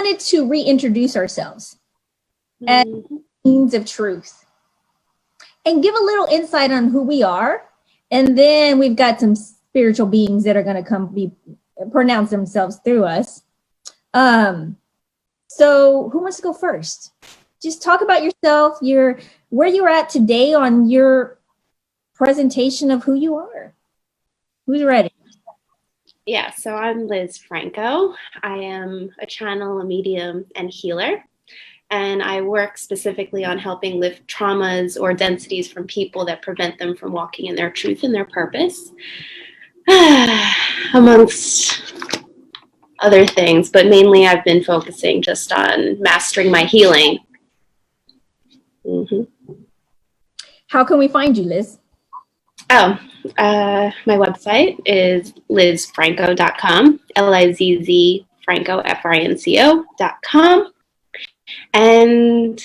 wanted to reintroduce ourselves as Essenes of Truth and give a little insight on who we are. And then we've got some spiritual beings that are going to pronounce themselves through us. So who wants to go first? Just talk about yourself, where you're at today on your presentation of who you are. Who's ready? Yeah, so I'm Liz Franco. I am a channel, a medium, and healer. And I work specifically on helping lift traumas or densities from people that prevent them from walking in their truth and their purpose, amongst other things. But mainly I've been focusing just on mastering my healing. How can we find you, Liz? My website is lizfranco.com, Lizz Franco, Franco.com. And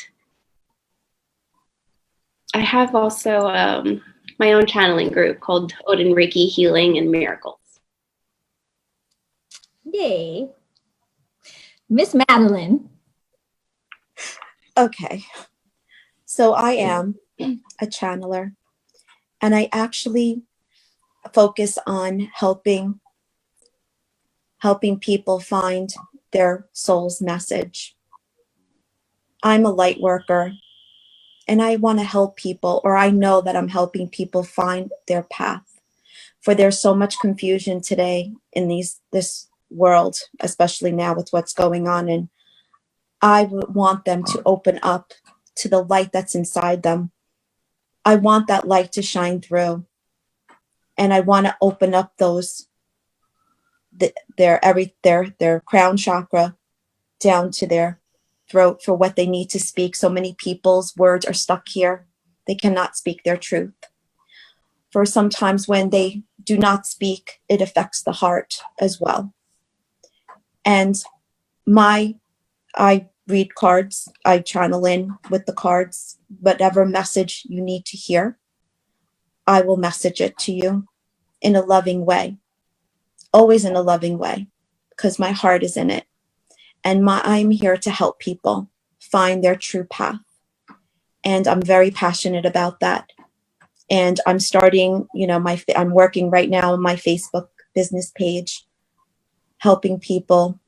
I have also my own channeling group called Odin Reiki Healing and Miracles. Yay. Miss Madeline. Okay. So I am a channeler, and I actually focus on helping people find their soul's message. I'm a light worker, and I want to help people, or I know that I'm helping people find their path. For there's so much confusion today in this world, especially now with what's going on, and I would want them to open up to the light that's inside them. I want that light to shine through, and I want to open up their crown chakra down to their throat for what they need to speak. So many people's words are stuck here. They cannot speak their truth. For sometimes when they do not speak, it affects the heart as well. And I read cards. I channel in with the cards. Whatever message you need to hear, I will message it to you in a loving way. Always in a loving way, because my heart is in it. And I'm here to help people find their true path. And I'm very passionate about that. And I'm starting, I'm working right now on my Facebook business page, helping people.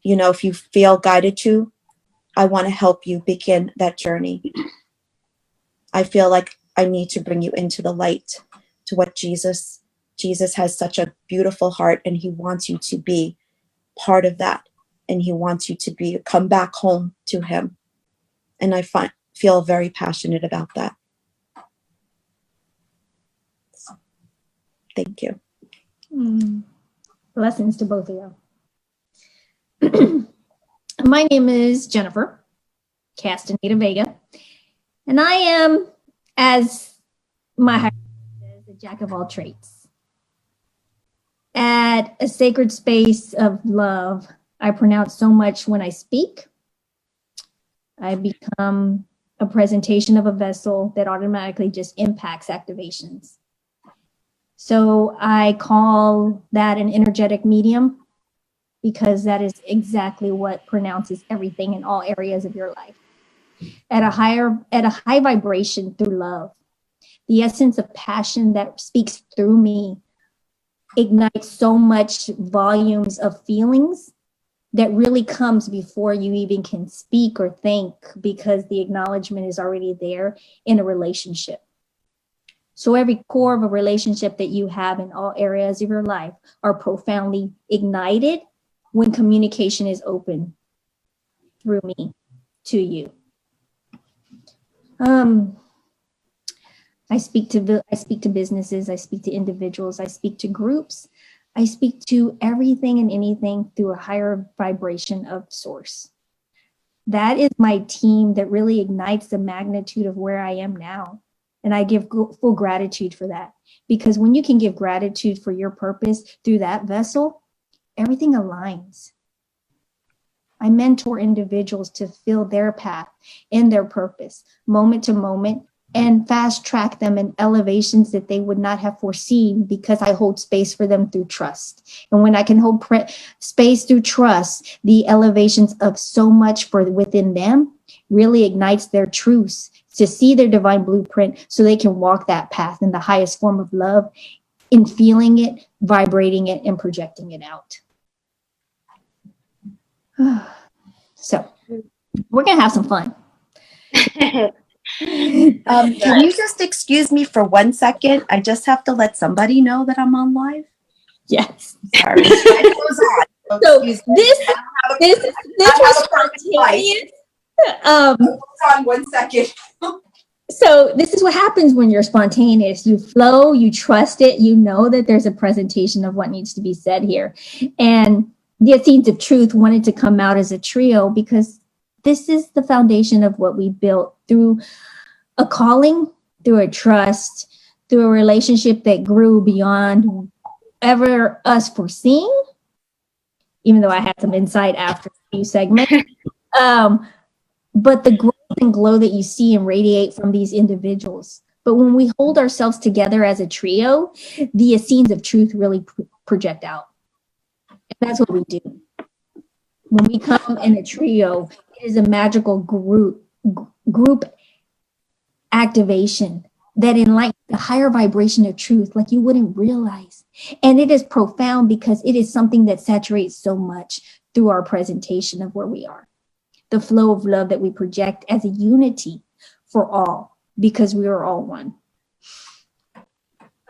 If you feel guided to, I want to help you begin that journey. I feel like I need to bring you into the light, to what Jesus has such a beautiful heart, and he wants you to be part of that. And he wants you to come back home to him. And I feel very passionate about that. So, thank you. Blessings to both of you. My name is Jennifer Castaneda Vega, and I am, as my higher says, a jack of all trades. At a sacred space of love, I pronounce so much when I speak. I become a presentation of a vessel that automatically just impacts activations. So I call that an energetic medium, because that is exactly what pronounces everything in all areas of your life. At a high vibration through love, the essence of passion that speaks through me ignites so much volumes of feelings that really comes before you even can speak or think, because the acknowledgement is already there in a relationship. So every core of a relationship that you have in all areas of your life are profoundly ignited when communication is open through me to you. I speak to businesses, I speak to individuals, I speak to groups, I speak to everything and anything through a higher vibration of source. That is my team that really ignites the magnitude of where I am now. And I give full gratitude for that, because when you can give gratitude for your purpose through that vessel, everything aligns. I mentor individuals to feel their path and their purpose, moment to moment, and fast track them in elevations that they would not have foreseen, because I hold space for them through trust. And when I can hold space through trust, the elevations of so much for within them really ignites their truths to see their divine blueprint, so they can walk that path in the highest form of love, in feeling it, vibrating it, and projecting it out. So we're going to have some fun. Can you just excuse me for 1 second? I just have to let somebody know that I'm on live. Yes. Sorry. It goes on. So Excuse me. this was spontaneous. Hold on 1 second. So this is what happens when you're spontaneous. You flow, you trust it, you know that there's a presentation of what needs to be said here. And the Essenes of Truth wanted to come out as a trio because this is the foundation of what we built through a calling, through a trust, through a relationship that grew beyond ever us foreseeing, even though I had some insight after a few segments. But the growth and glow that you see and radiate from these individuals. But when we hold ourselves together as a trio, the Essenes of Truth really project out. And that's what we do. When we come in a trio, it is a magical group activation that enlightens the higher vibration of truth like you wouldn't realize. And it is profound because it is something that saturates so much through our presentation of where we are. The flow of love that we project as a unity for all, because we are all one.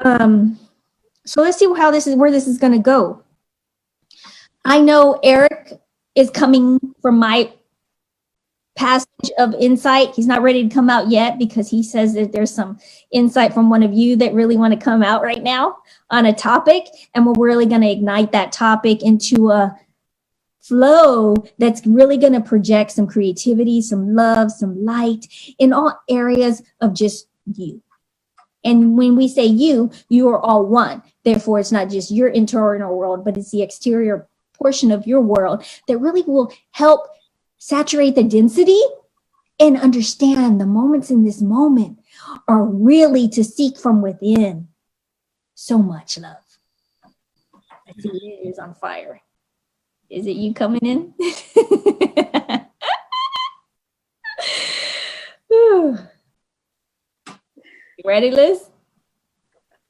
So let's see where this is going to go. I know Eric is coming from my passage of insight. He's not ready to come out yet because he says that there's some insight from one of you that really want to come out right now on a topic. And we're really going to ignite that topic into a flow that's really going to project some creativity, some love, some light in all areas of just you. And when we say you are all one. Therefore, it's not just your internal world, but it's the exterior portion of your world that really will help saturate the density and understand the moments in this moment are really to seek from within. So much love. I see it is on fire. Is it you coming in? You ready, Liz?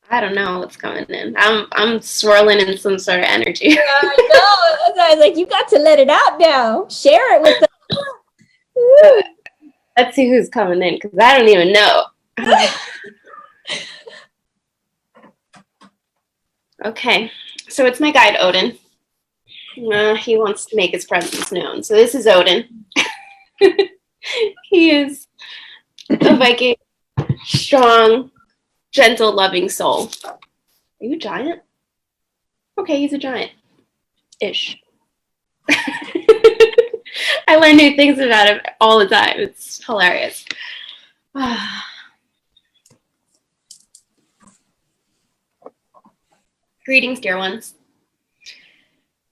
I don't know what's coming in. I'm swirling in some sort of energy. I know. I was like, you got to let it out now. Share it with us. Let's see who's coming in, because I don't even know. Okay, so it's my guide, Odin. He wants to make his presence known. So this is Odin. He is a Viking, strong, gentle, loving soul. Are you a giant? Okay, he's a giant-ish. I learn new things about him all the time. It's hilarious. Greetings, dear ones.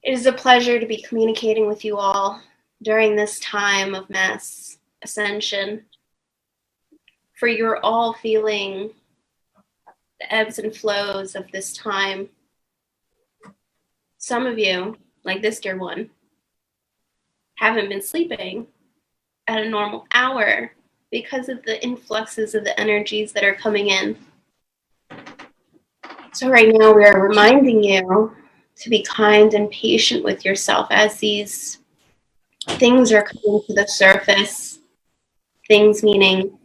It is a pleasure to be communicating with you all during this time of mass ascension. For you're all feeling the ebbs and flows of this time. Some of you, like this dear one, haven't been sleeping at a normal hour because of the influxes of the energies that are coming in. So right now we are reminding you to be kind and patient with yourself as these things are coming to the surface. Things meaning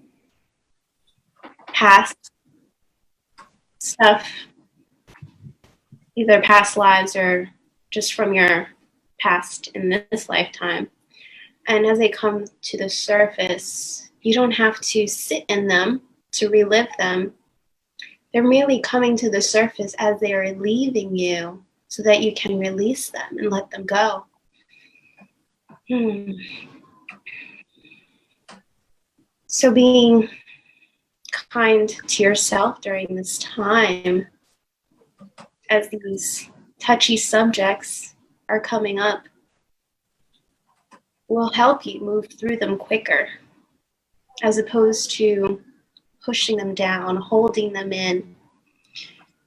past stuff, either past lives or just from your past in this lifetime. And as they come to the surface, you don't have to sit in them to relive them. They're merely coming to the surface as they are leaving you so that you can release them and let them go. So being kind to yourself during this time as these touchy subjects are coming up will help you move through them quicker, as opposed to pushing them down, holding them in.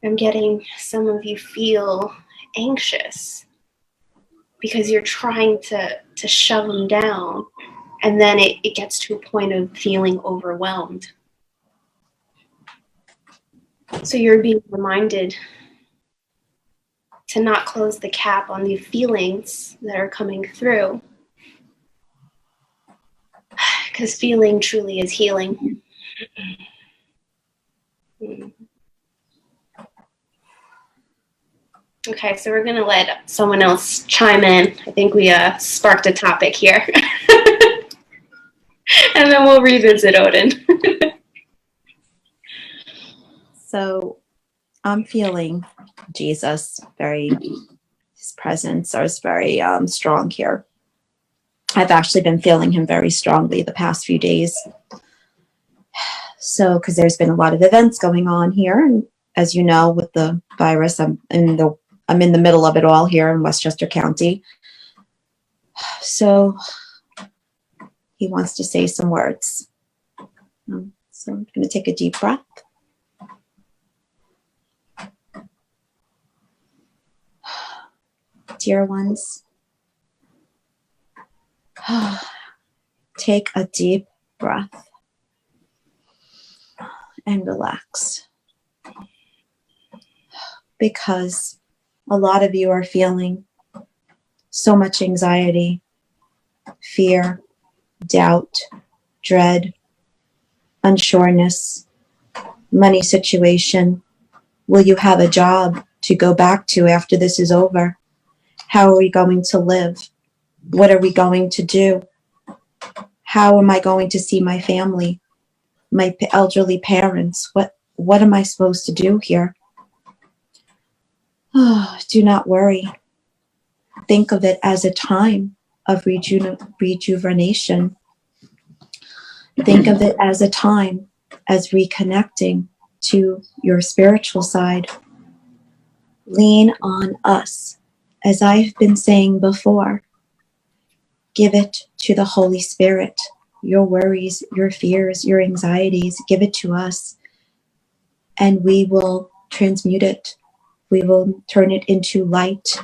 I'm getting some of you feel anxious because you're trying to shove them down, and then it gets to a point of feeling overwhelmed. So you're being reminded to not close the cap on the feelings that are coming through, because feeling truly is healing. Okay, so we're going to let someone else chime in. I think we sparked a topic here. And then we'll revisit Odin. So I'm feeling Jesus his presence is very strong here. I've actually been feeling him very strongly the past few days. So, because there's been a lot of events going on here, and as you know, with the virus, I'm in the middle of it all here in Westchester County. So he wants to say some words. So I'm going to take a deep breath. Dear ones, take a deep breath and relax. Because a lot of you are feeling so much anxiety, fear, doubt, dread, unsureness, money situation. Will you have a job to go back to after this is over? How are we going to live? What are we going to do? How am I going to see my family, my elderly parents? What am I supposed to do here? Oh, do not worry. Think of it as a time of rejuvenation. Think of it as a time as reconnecting to your spiritual side. Lean on us. As I've been saying before, give it to the Holy Spirit. Your worries, your fears, your anxieties, give it to us, and we will transmute it. We will turn it into light.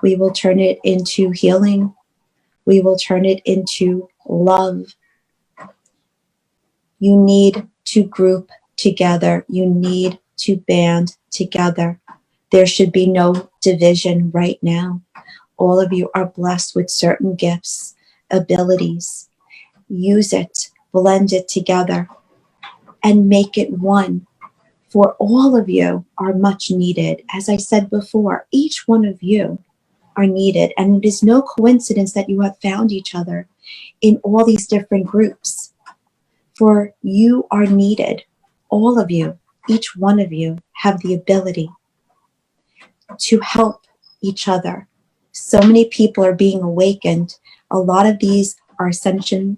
We will turn it into healing. We will turn it into love. You need to group together. You need to band together. There should be no division right now. All of you are blessed with certain gifts, abilities. Use it, blend it together, and make it one. For all of you are much needed. As I said before, each one of you are needed. And it is no coincidence that you have found each other in all these different groups. For you are needed. All of you, each one of you, have the ability to help each other. So many people are being awakened. A lot of these are ascension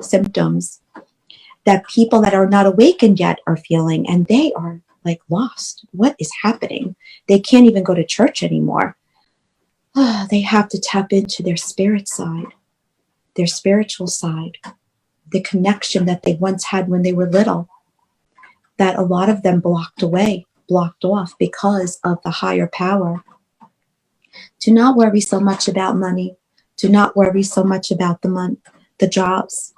symptoms that people that are not awakened yet are feeling, and they are like lost. What is happening? They can't even go to church anymore. They have to tap into their spirit side, their spiritual side, the connection that they once had when they were little, that a lot of them blocked off because of the higher power. Do not worry so much about money. Do not worry so much about the jobs,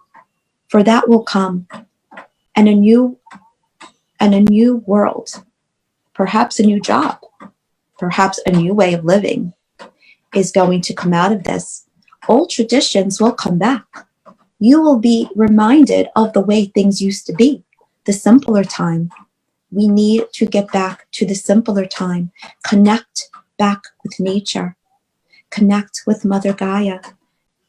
for that will come. And a new world, perhaps a new job, perhaps a new way of living is going to come out of this. Old traditions will come back. You will be reminded of the way things used to be, the simpler time. We need to get back to the simpler time, connect back with nature, connect with Mother Gaia,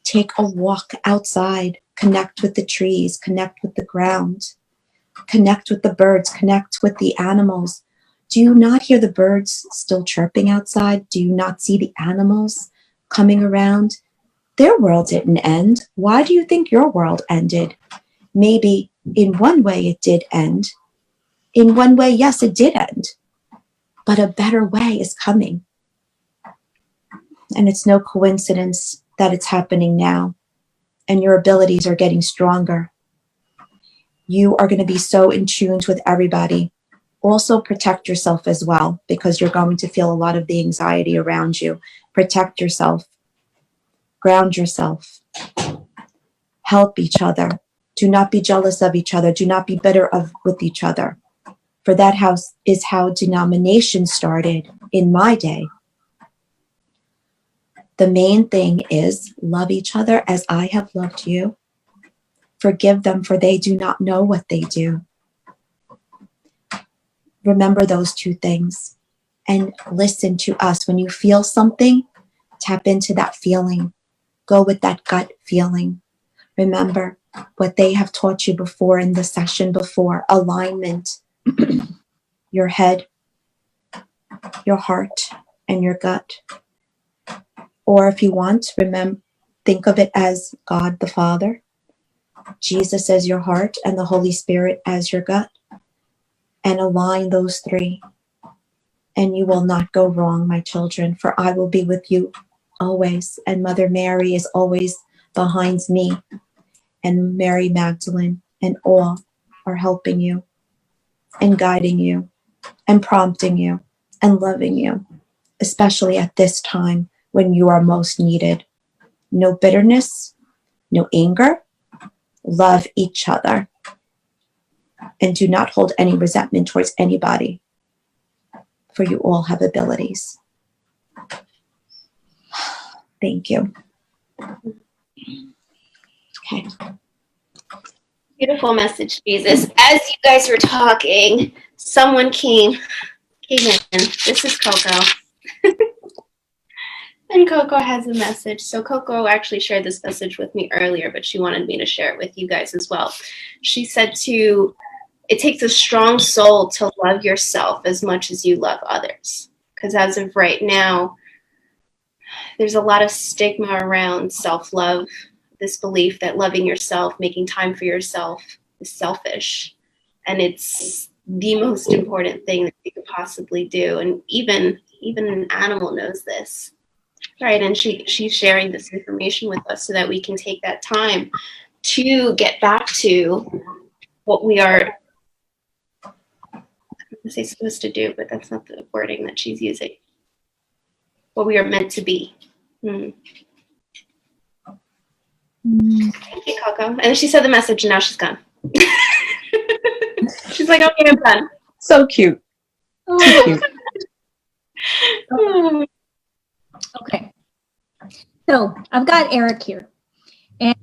take a walk outside, connect with the trees, connect with the ground, connect with the birds, connect with the animals. Do you not hear the birds still chirping outside? Do you not see the animals coming around? Their world didn't end. Why do you think your world ended? Maybe in one way it did end. In one way, yes, it did end. But a better way is coming. And it's no coincidence that it's happening now. And your abilities are getting stronger. You are going to be so in tune with everybody. Also protect yourself as well, because you're going to feel a lot of the anxiety around you. Protect yourself. Ground yourself. Help each other. Do not be jealous of each other. Do not be bitter with each other. For that house is how denomination started in my day. The main thing is love each other as I have loved you. Forgive them, for they do not know what they do. Remember those two things and listen to us. When you feel something, tap into that feeling. Go with that gut feeling. Remember what they have taught you before in the session before. Alignment. Your head, your heart, and your gut. Or if you want, think of it as God the Father, Jesus as your heart, and the Holy Spirit as your gut. And align those three. And you will not go wrong, my children, for I will be with you always. And Mother Mary is always behind me. And Mary Magdalene and all are helping you and guiding you and prompting you and loving you, especially at this time when you are most needed. No bitterness, no anger. Love each other. And do not hold any resentment towards anybody, for you all have abilities. Thank you. Okay. Beautiful message, Jesus. As you guys were talking, someone came in. This is Coco. And Coco has a message. So Coco actually shared this message with me earlier, but she wanted me to share it with you guys as well. She said it takes a strong soul to love yourself as much as you love others. Because as of right now, there's a lot of stigma around self-love, this belief that loving yourself, making time for yourself is selfish. And it's the most important thing that you could possibly do. And even an animal knows this. Right, and she's sharing this information with us so that we can take that time to get back to what we are supposed to do, but that's not the wording that she's using. What we are meant to be. Thank you, Coco. And she said the message, and now she's gone. She's like, okay, I'm done. So cute. So cute. Okay. So I've got Eric here. And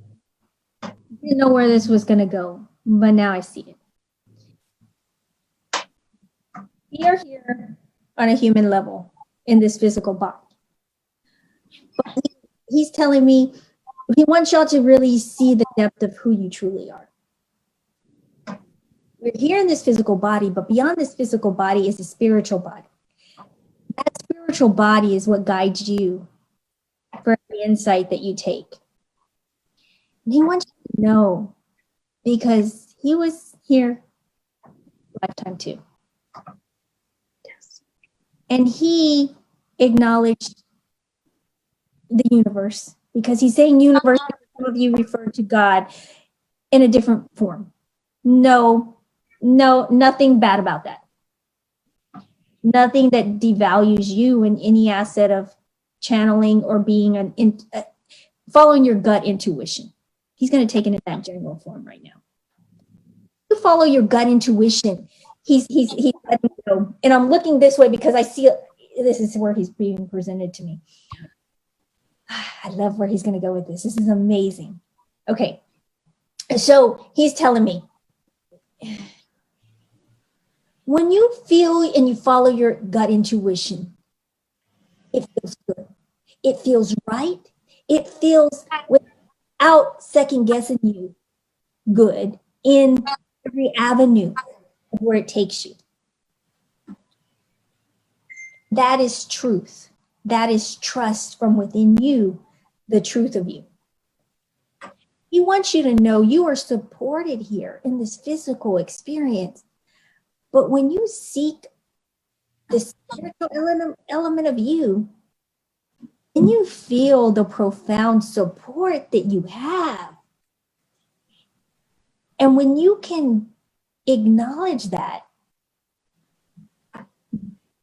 I didn't know where this was going to go, but now I see it. We are here on a human level in this physical body. But he's telling me he wants y'all to really see the depth of who you truly are. We're here in this physical body, but beyond this physical body is the spiritual body. That spiritual body is what guides you for the insight that you take. And he wants you to know, because he was here lifetime too. Yes. And he acknowledged the universe, because he's saying universe, some of you refer to God in a different form. No, nothing bad about that. Nothing that devalues you in any asset of channeling or being following your gut intuition. He's going to take it in that general form right now. You follow your gut intuition. He's letting you know. And I'm looking this way because I see this is where he's being presented to me. I love where he's going to go with this. This is amazing. Okay. So he's telling me, when you feel and you follow your gut intuition, it feels good. It feels right. It feels without second guessing you good in every avenue of where it takes you. That is truth. That is trust from within you, the truth of you. He wants you to know you are supported here in this physical experience. But when you seek the spiritual element of you, and you feel the profound support that you have, And when you can acknowledge that,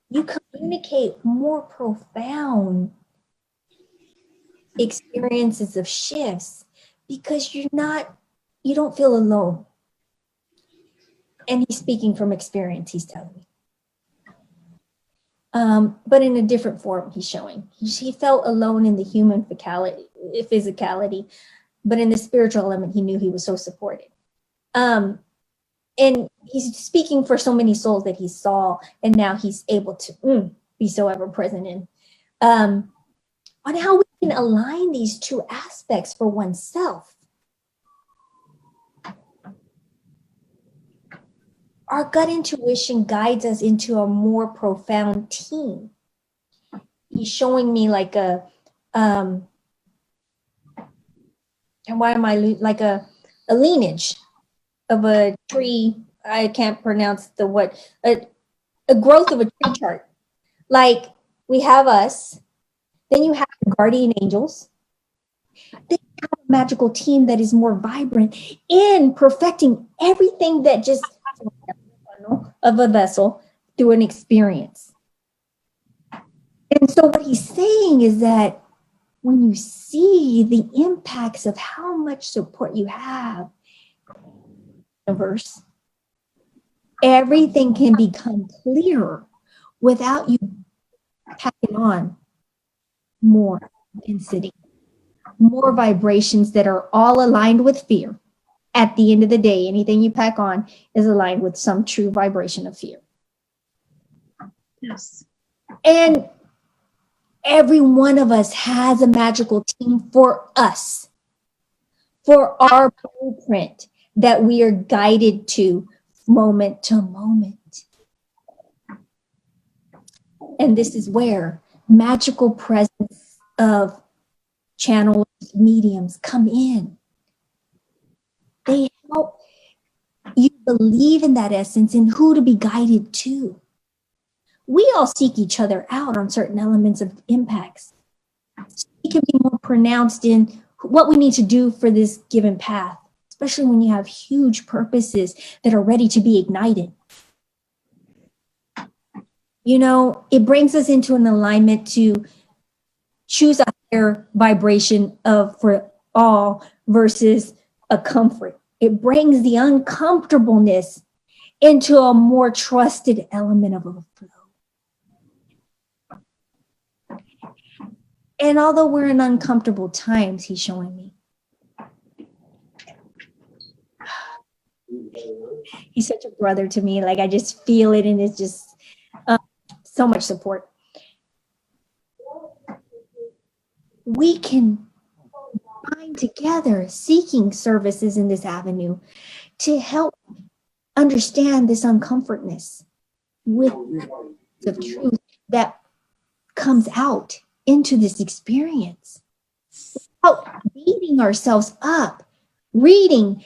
you communicate more profound experiences of shifts because you don't feel alone. And he's speaking from experience, he's telling me. But in a different form, he's showing. He felt alone in the human physicality, but in the spiritual element, he knew he was so supported. And he's speaking for so many souls that he saw, and now he's able to be so ever present in. On how we can align these two aspects for oneself. Our gut intuition guides us into a more profound team. He's showing me like a, and why am I like a lineage of a tree? I can't pronounce the what, a growth of a tree chart. Like we have us, then you have guardian angels, then you have a magical team that is more vibrant in perfecting everything that just of a vessel through an experience. And so what he's saying is that when you see the impacts of how much support you have in the universe, everything can become clearer without you packing on more density, more vibrations that are all aligned with fear. At the end of the day, anything you pack on is aligned with some true vibration of fear. Yes. And every one of us has a magical team for us, for our blueprint that we are guided to moment to moment. And this is where magical presence of channels, mediums come in. They help you believe in that essence and who to be guided to. We all seek each other out on certain elements of impacts. So it can be more pronounced in what we need to do for this given path, especially when you have huge purposes that are ready to be ignited. You know, it brings us into an alignment to choose a higher vibration of for all versus a comfort. It brings the uncomfortableness into a more trusted element of a flow. And although we're in uncomfortable times, he's showing me. He's such a brother to me. Like I just feel it, and it's just so much support. We can bind together seeking services in this avenue to help understand this uncomfortness with the truth that comes out into this experience without beating ourselves up, reading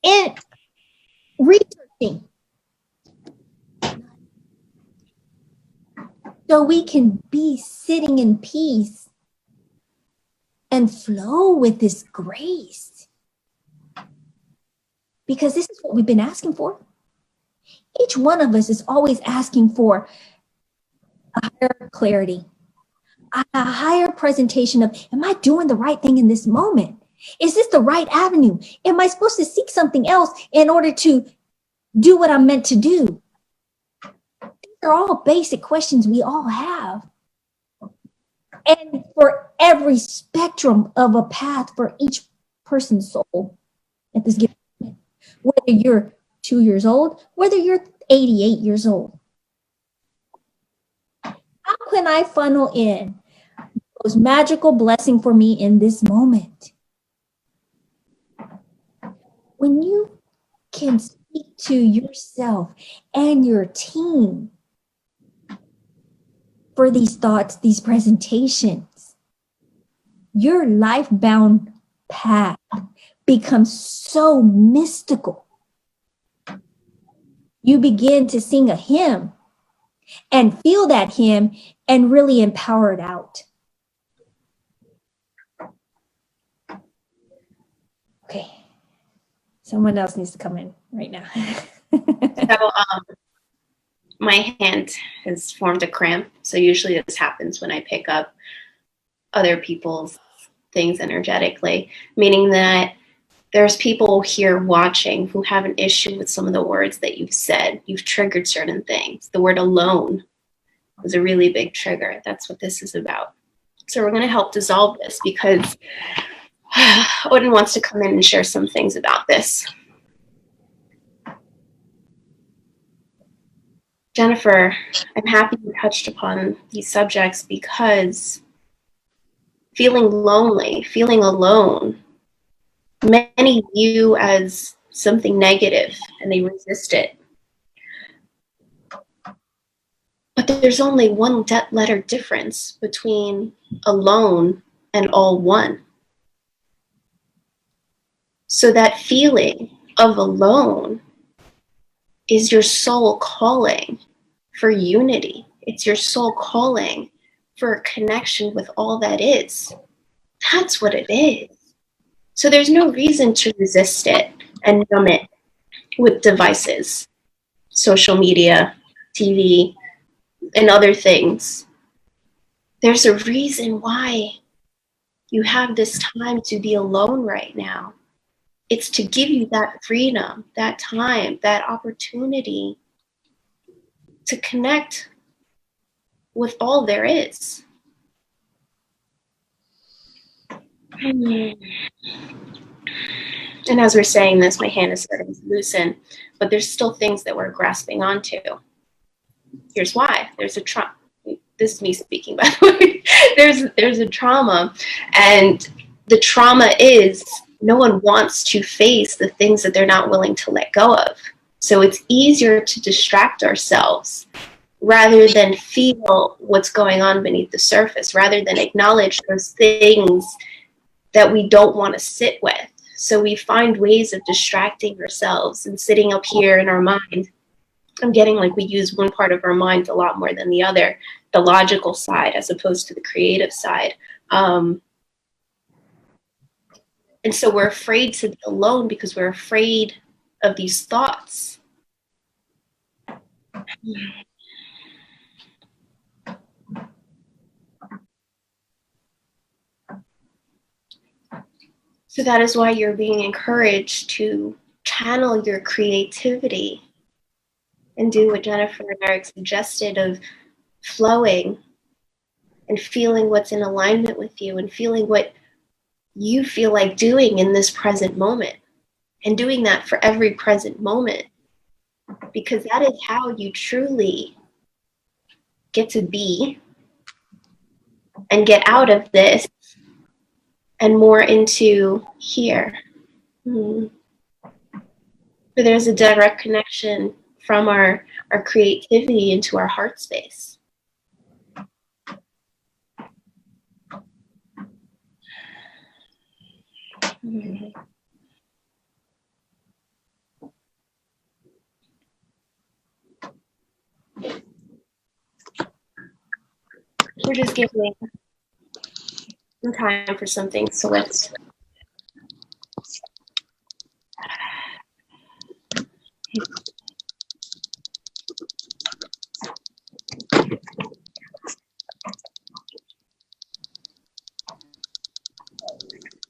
and researching, so we can be sitting in peace and flow with this grace. Because this is what we've been asking for. Each one of us is always asking for a higher clarity, a higher presentation of, am I doing the right thing in this moment? Is this the right avenue? Am I supposed to seek something else in order to do what I'm meant to do? These are all basic questions we all have. And for every spectrum of a path for each person's soul at this given moment, whether you're 2 years old, whether you're 88 years old. How can I funnel in those magical blessing for me in this moment? When you can speak to yourself and your team for these thoughts, these presentations, your life-bound path becomes so mystical. You begin to sing a hymn and feel that hymn and really empower it out. Okay. Someone else needs to come in right now. So my hand has formed a cramp. So usually this happens when I pick up other people's things energetically, meaning that there's people here watching who have an issue with some of the words that you've said. You've triggered certain things. The word alone was a really big trigger. That's what this is about. So we're going to help dissolve this because Odin wants to come in and share some things about this. Jennifer, I'm happy you touched upon these subjects because feeling lonely, feeling alone, many view as something negative and they resist it. But there's only one letter difference between alone and all one. So that feeling of alone is your soul calling for unity. It's your soul calling for a connection with all that is. That's what it is. So there's no reason to resist it and numb it with devices, social media, TV, and other things. There's a reason why you have this time to be alone right now. It's to give you that freedom, that time, that opportunity to connect with all there is. And as we're saying this, my hand is starting to loosen, but there's still things that we're grasping onto. Here's why. There's a trauma. This is me speaking, by the way. There's a trauma, and the trauma is no one wants to face the things that they're not willing to let go of. So it's easier to distract ourselves rather than feel what's going on beneath the surface, rather than acknowledge those things that we don't want to sit with. So we find ways of distracting ourselves and sitting up here in our mind. I'm getting like we use one part of our mind a lot more than the other, the logical side as opposed to the creative side. And so we're afraid to be alone because we're afraid of these thoughts. So that is why you're being encouraged to channel your creativity and do what Jennifer and Eric suggested of flowing and feeling what's in alignment with you and feeling what you feel like doing in this present moment and doing that for every present moment, because that is how you truly get to be and get out of this and more into here. But there's a direct connection from our creativity into our heart space. We're just giving some time for some things to lift.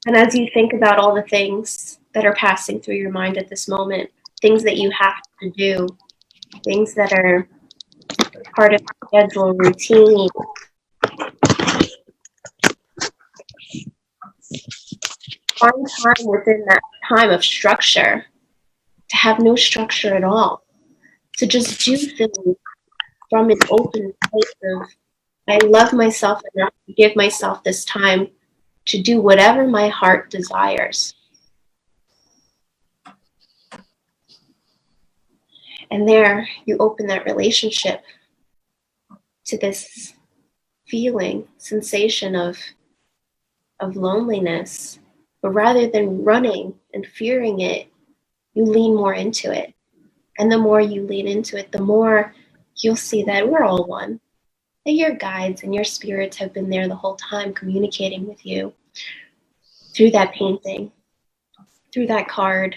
And as you think about all the things that are passing through your mind at this moment, things that you have to do, things that are part of your schedule, routine, find time within that time of structure to have no structure at all, to just do things from an open place of, I love myself enough to give myself this time to do whatever my heart desires. And there you open that relationship to this feeling, sensation of loneliness. But rather than running and fearing it, you lean more into it. And the more you lean into it, the more you'll see that we're all one. That your guides and your spirits have been there the whole time communicating with you through that painting, through that card,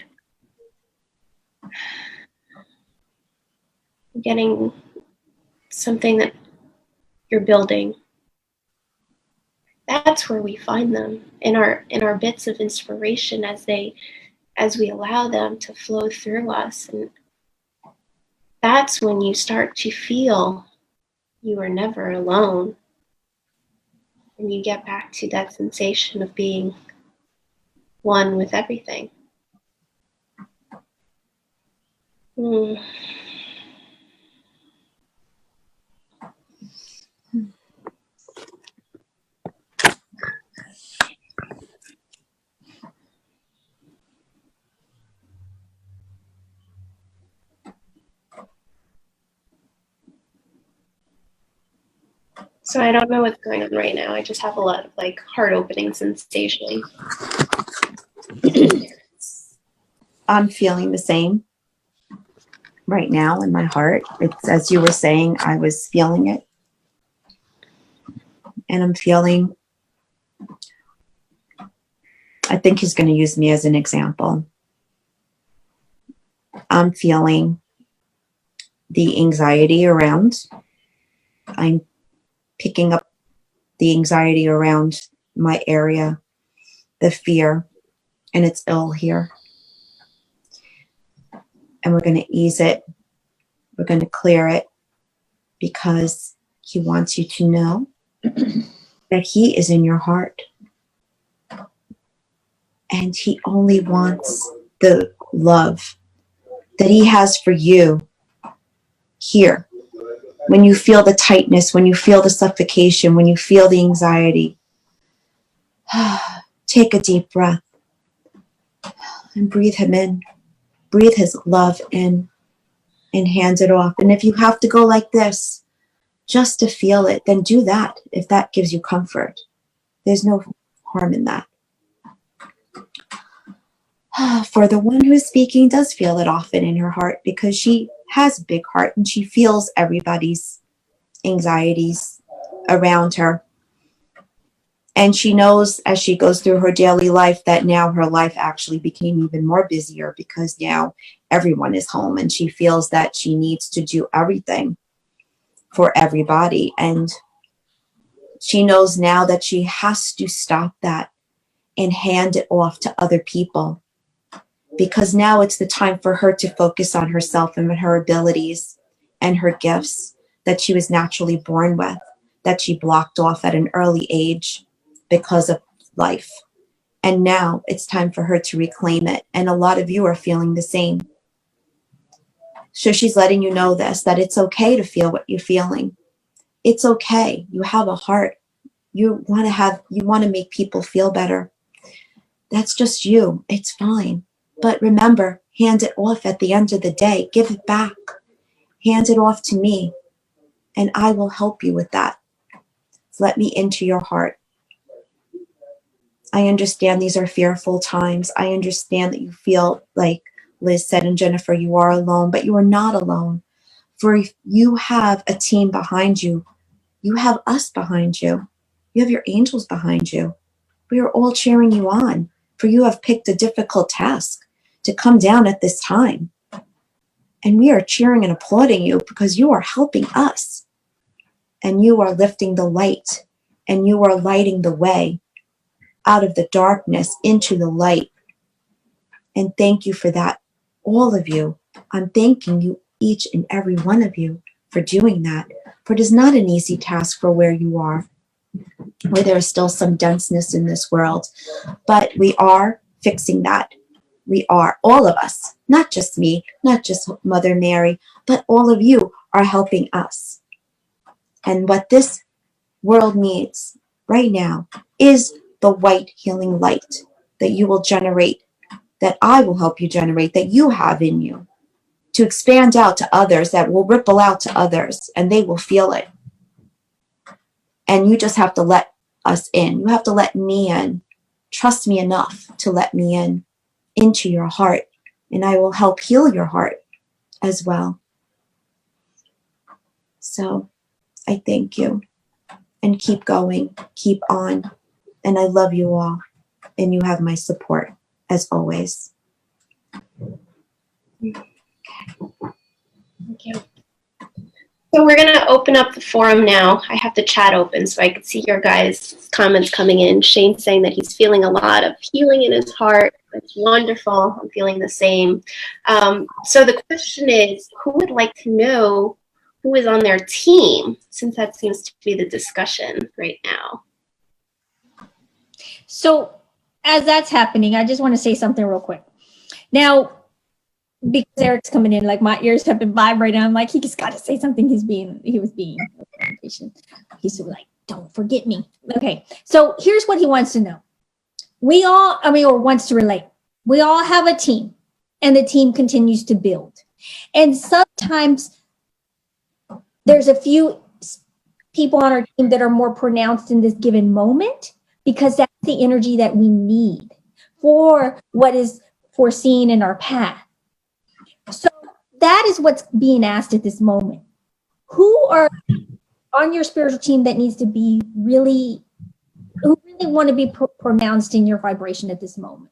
getting something that you're building. That's where we find them in our bits of inspiration as we allow them to flow through us. And that's when you start to feel you are never alone. And you get back to that sensation of being one with everything. So I don't know what's going on right now. I just have a lot of like heart-opening sensation. I'm feeling the same right now in my heart. It's as you were saying, I was feeling it. And I'm feeling, I think he's going to use me as an example. I'm feeling the anxiety around. I'm picking up the anxiety around my area, the fear, and it's ill here. And we're going to ease it. We're going to clear it because he wants you to know that he is in your heart. And he only wants the love that he has for you here. When you feel the tightness, when you feel the suffocation, when you feel the anxiety, take a deep breath and breathe him in. Breathe his love in and hand it off. And if you have to go like this just to feel it, then do that if that gives you comfort. There's no harm in that. For the one who's speaking does feel it often in her heart because she has a big heart and she feels everybody's anxieties around her. And she knows as she goes through her daily life that now her life actually became even more busier because now everyone is home and she feels that she needs to do everything for everybody. And she knows now that she has to stop that and hand it off to other people. Because now it's the time for her to focus on herself and her abilities and her gifts that she was naturally born with, that she blocked off at an early age because of life. And now it's time for her to reclaim it. And a lot of you are feeling the same. So she's letting you know this, that it's okay to feel what you're feeling. It's okay. You have a heart. You want to make people feel better. That's just you. It's fine. But remember, hand it off at the end of the day. Give it back. Hand it off to me, and I will help you with that. Let me into your heart. I understand these are fearful times. I understand that you feel like Liz said and Jennifer, you are alone, but you are not alone. For if you have a team behind you, you have us behind you. You have your angels behind you. We are all cheering you on, for you have picked a difficult task to come down at this time. And we are cheering and applauding you because you are helping us. And you are lifting the light. And you are lighting the way out of the darkness into the light. And thank you for that, all of you. I'm thanking you, each and every one of you, for doing that. For it is not an easy task for where you are, where there is still some denseness in this world. But we are fixing that. We are, all of us, not just me, not just Mother Mary, but all of you are helping us. And what this world needs right now is the white healing light that you will generate, that I will help you generate, that you have in you, to expand out to others, that will ripple out to others, and they will feel it. And you just have to let us in. You have to let me in. Trust me enough to let me in, into your heart, and I will help heal your heart as well. So I thank you, and keep going, keep on, and I love you all, and you have my support as always. Okay. So we're going to open up the forum now. I have the chat open so I can see your guys' comments coming in. Shane's saying that he's feeling a lot of healing in his heart. It's wonderful. I'm feeling the same. So the question is, who would like to know who is on their team, since that seems to be the discussion right now? So as that's happening, I just want to say something real quick. Now, because Eric's coming in, like my ears have been vibrating. I'm like, he just got to say something. He was being patient. He's like, don't forget me. Okay. So here's what he wants to know. Or wants to relate. We all have a team, and the team continues to build. And sometimes there's a few people on our team that are more pronounced in this given moment, because that's the energy that we need for what is foreseen in our path. So that is what's being asked at this moment. Who are on your spiritual team that needs to be who really want to be pronounced in your vibration at this moment?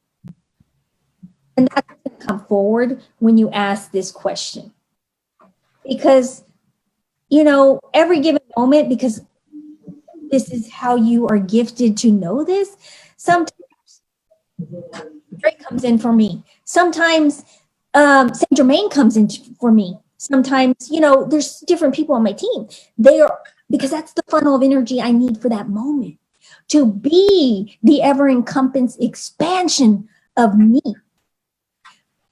And that's going to come forward when you ask this question. Because, every given moment, because this is how you are gifted to know this, sometimes Drake comes in for me. Sometimes Saint Germain comes in for me. Sometimes, there's different people on my team. Because that's the funnel of energy I need for that moment to be the ever-encompassing expansion of me.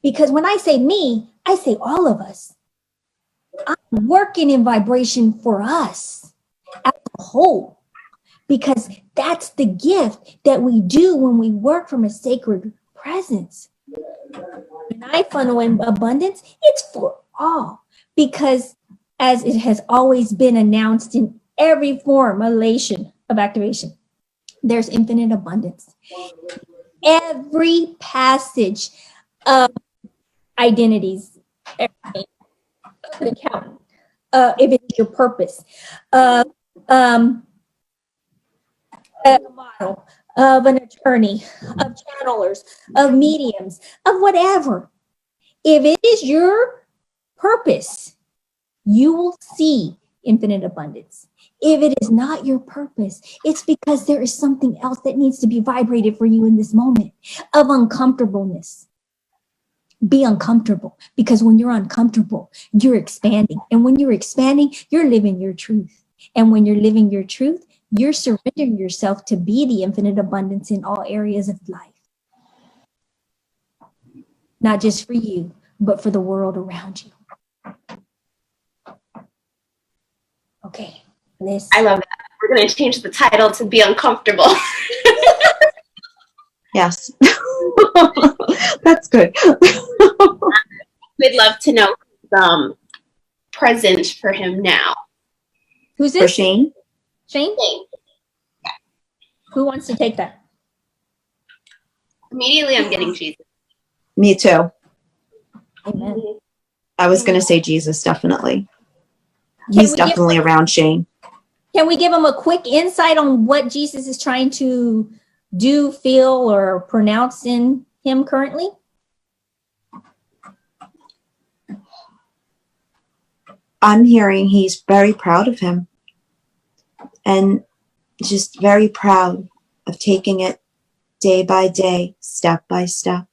Because when I say me, I say all of us. I'm working in vibration for us as a whole, because that's the gift that we do when we work from a sacred presence. When I funnel in abundance, it's for all, because as it has always been announced in every formulation of activation, there's infinite abundance. Every passage of identities, everything, of an accountant, if it's your purpose, a model, of an attorney, of channelers, of mediums, of whatever. If it is your purpose, you will see infinite abundance. If it is not your purpose, it's because there is something else that needs to be vibrated for you in this moment of uncomfortableness. Be uncomfortable, because when you're uncomfortable, you're expanding. And when you're expanding, you're living your truth. And when you're living your truth, you're surrendering yourself to be the infinite abundance in all areas of life. Not just for you, but for the world around you. Okay, Liz. I love that. We're going to change the title to Be Uncomfortable. Yes. That's good. We'd love to know who's present for him now. Who's For this? Shane? Shane? Who wants to take that? Immediately, I'm getting Jesus. Me too. Amen. I was going to say Jesus, definitely. Can He's we give definitely around Shane. Can we give him a quick insight on what Jesus is trying to do, feel, or pronounce in him currently? I'm hearing he's very proud of him, and just very proud of taking it day by day, step by step.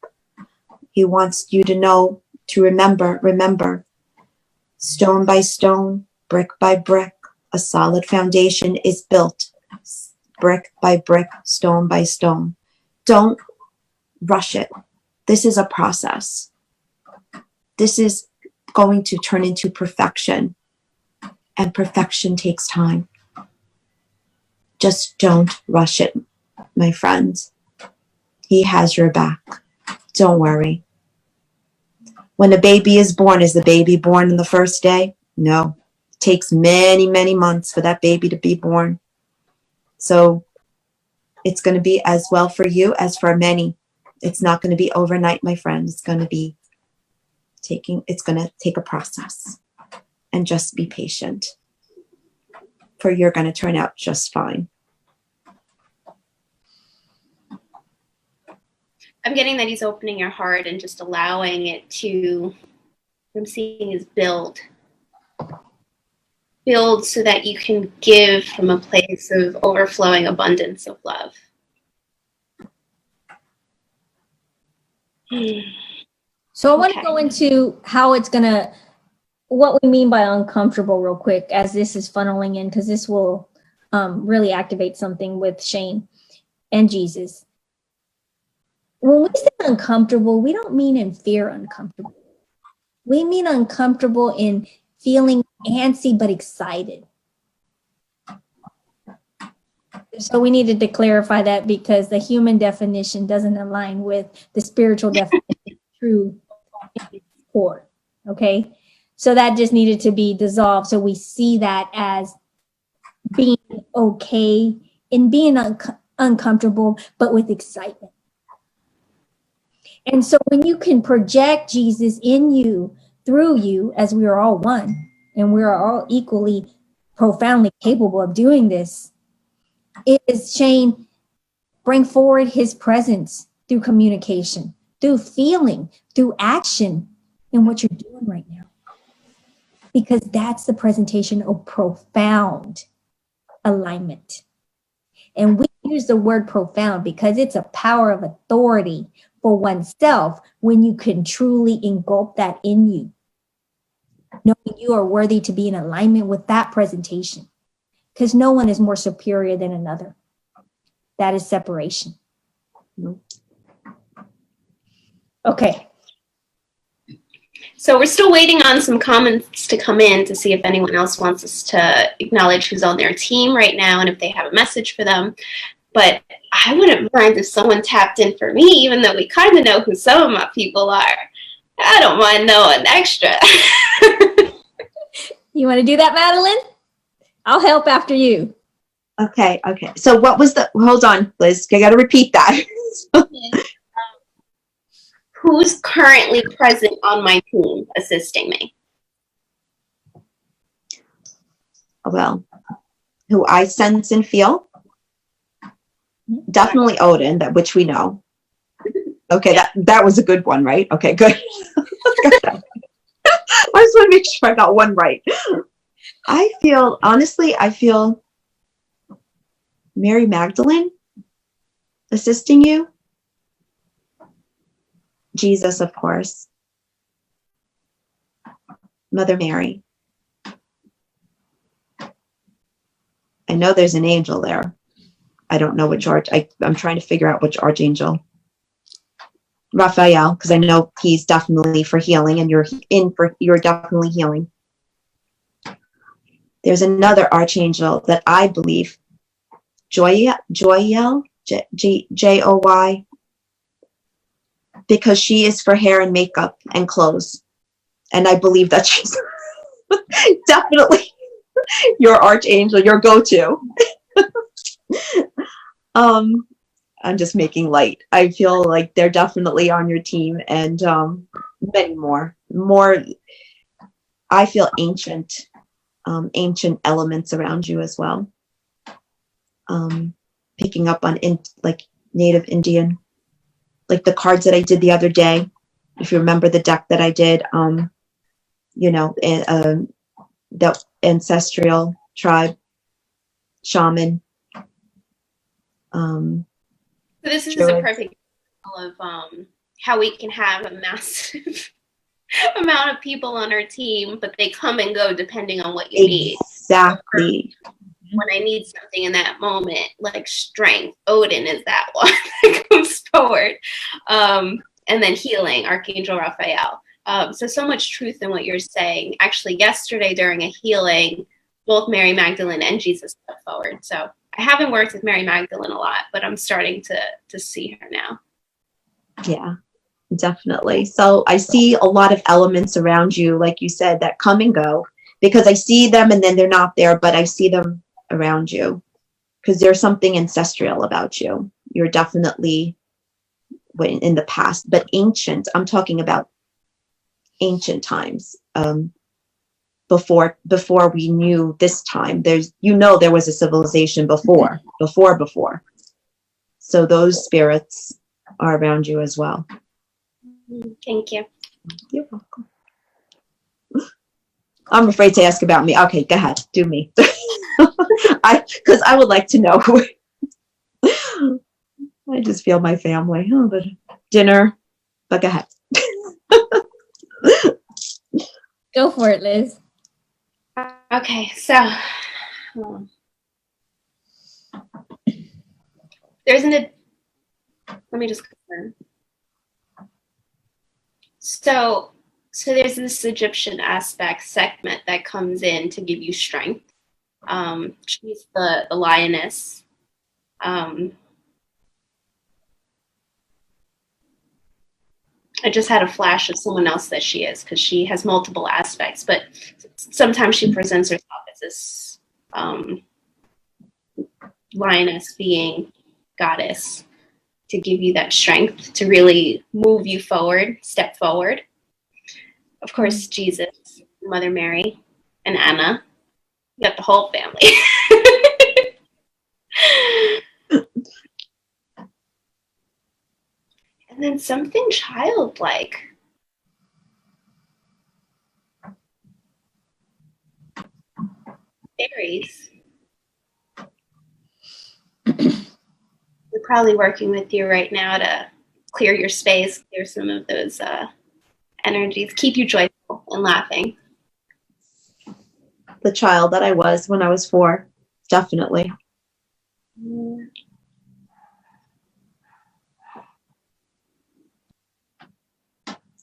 He wants you to know, to remember, stone by stone, brick by brick, a solid foundation is built, brick by brick, stone by stone. Don't rush it. This is a process. This is going to turn into perfection, and perfection takes time. Just don't rush it, my friends. He has your back. Don't worry. When a baby is born, is the baby born in the first day? No. It takes many, many months for that baby to be born. So it's going to be as well for you as for many. It's not going to be overnight, my friend. It's going to take a process. And just be patient. For you're going to turn out just fine. I'm getting that he's opening your heart and just allowing it to I'm seeing is build. Build so that you can give from a place of overflowing abundance of love. So I want to Okay. go into how it's going to, what we mean by uncomfortable real quick as this is funneling in, because this will really activate something with Shane and Jesus. When we say uncomfortable, we don't mean in fear uncomfortable. We mean uncomfortable in feeling antsy but excited. So we needed to clarify that because the human definition doesn't align with the spiritual definition, true core. Okay. So that just needed to be dissolved. So we see that as being okay and being uncomfortable, but with excitement. And so when you can project Jesus in you, through you, as we are all one, and we are all equally profoundly capable of doing this, is Shane, bring forward his presence through communication, through feeling, through action in what you're doing right now. Because that's the presentation of profound alignment. And we use the word profound because it's a power of authority for oneself when you can truly engulf that in you, knowing you are worthy to be in alignment with that presentation, because no one is more superior than another. That is separation. Okay. So we're still waiting on some comments to come in to see if anyone else wants us to acknowledge who's on their team right now and if they have a message for them. But I wouldn't mind if someone tapped in for me, even though we kind of know who some of my people are. I don't mind knowing extra. You want to do that, Madeline? I'll help after you. Okay. So what was hold on, Liz, I got to repeat that. Who's currently present on my team assisting me? Well, who I sense and feel? Definitely Odin, which we know. Okay, that was a good one, right? Okay, good. I just want to make sure I got one right. I feel Mary Magdalene assisting you. Jesus, of course. Mother Mary. I know there's an angel there. I don't know which I'm trying to figure out which archangel. Raphael, because I know he's definitely for healing, and you're definitely healing. There's another archangel that I believe, Joyel, Joy, because she is for hair and makeup and clothes, and I believe that she's definitely your archangel, your go-to. I'm just making light. I feel like they're definitely on your team, and many more. I feel ancient elements around you as well. Picking up on like Native Indian, like the cards that I did the other day. If you remember the deck that I did, the ancestral tribe, shaman. So this is a perfect example of how we can have a massive amount of people on our team, but they come and go depending on what you need. Exactly. When I need something in that moment, like strength, Odin is that one that comes forward. And then healing, Archangel Raphael. So much truth in what you're saying. Actually, yesterday during a healing, both Mary Magdalene and Jesus stepped forward. So I haven't worked with Mary Magdalene a lot, but I'm starting to see her now. Yeah, definitely. So I see a lot of elements around you, like you said, that come and go, because I see them and then they're not there, but I see them around you because there's something ancestral about you. You're definitely in the past, but ancient. I'm talking about ancient times. Before we knew this time, there was a civilization before. So those spirits are around you as well. Thank you. You're welcome. I'm afraid to ask about me. Okay, go ahead. Do me. Because I would like to know. I just feel my family. Oh, but dinner. But go ahead. Go for it, Liz. Okay, so there's let me just confirm. So there's this Egyptian aspect segment that comes in to give you strength. She's the lioness. I just had a flash of someone else that she is, because she has multiple aspects, but sometimes she presents herself as this lioness being goddess, to give you that strength to really move you forward, step forward. Of course, Jesus, Mother Mary, and Anna. You got the whole family. And then something childlike. Fairies. They're probably working with you right now to clear your space, clear some of those energies, keep you joyful and laughing. The child that I was when I was 4, definitely.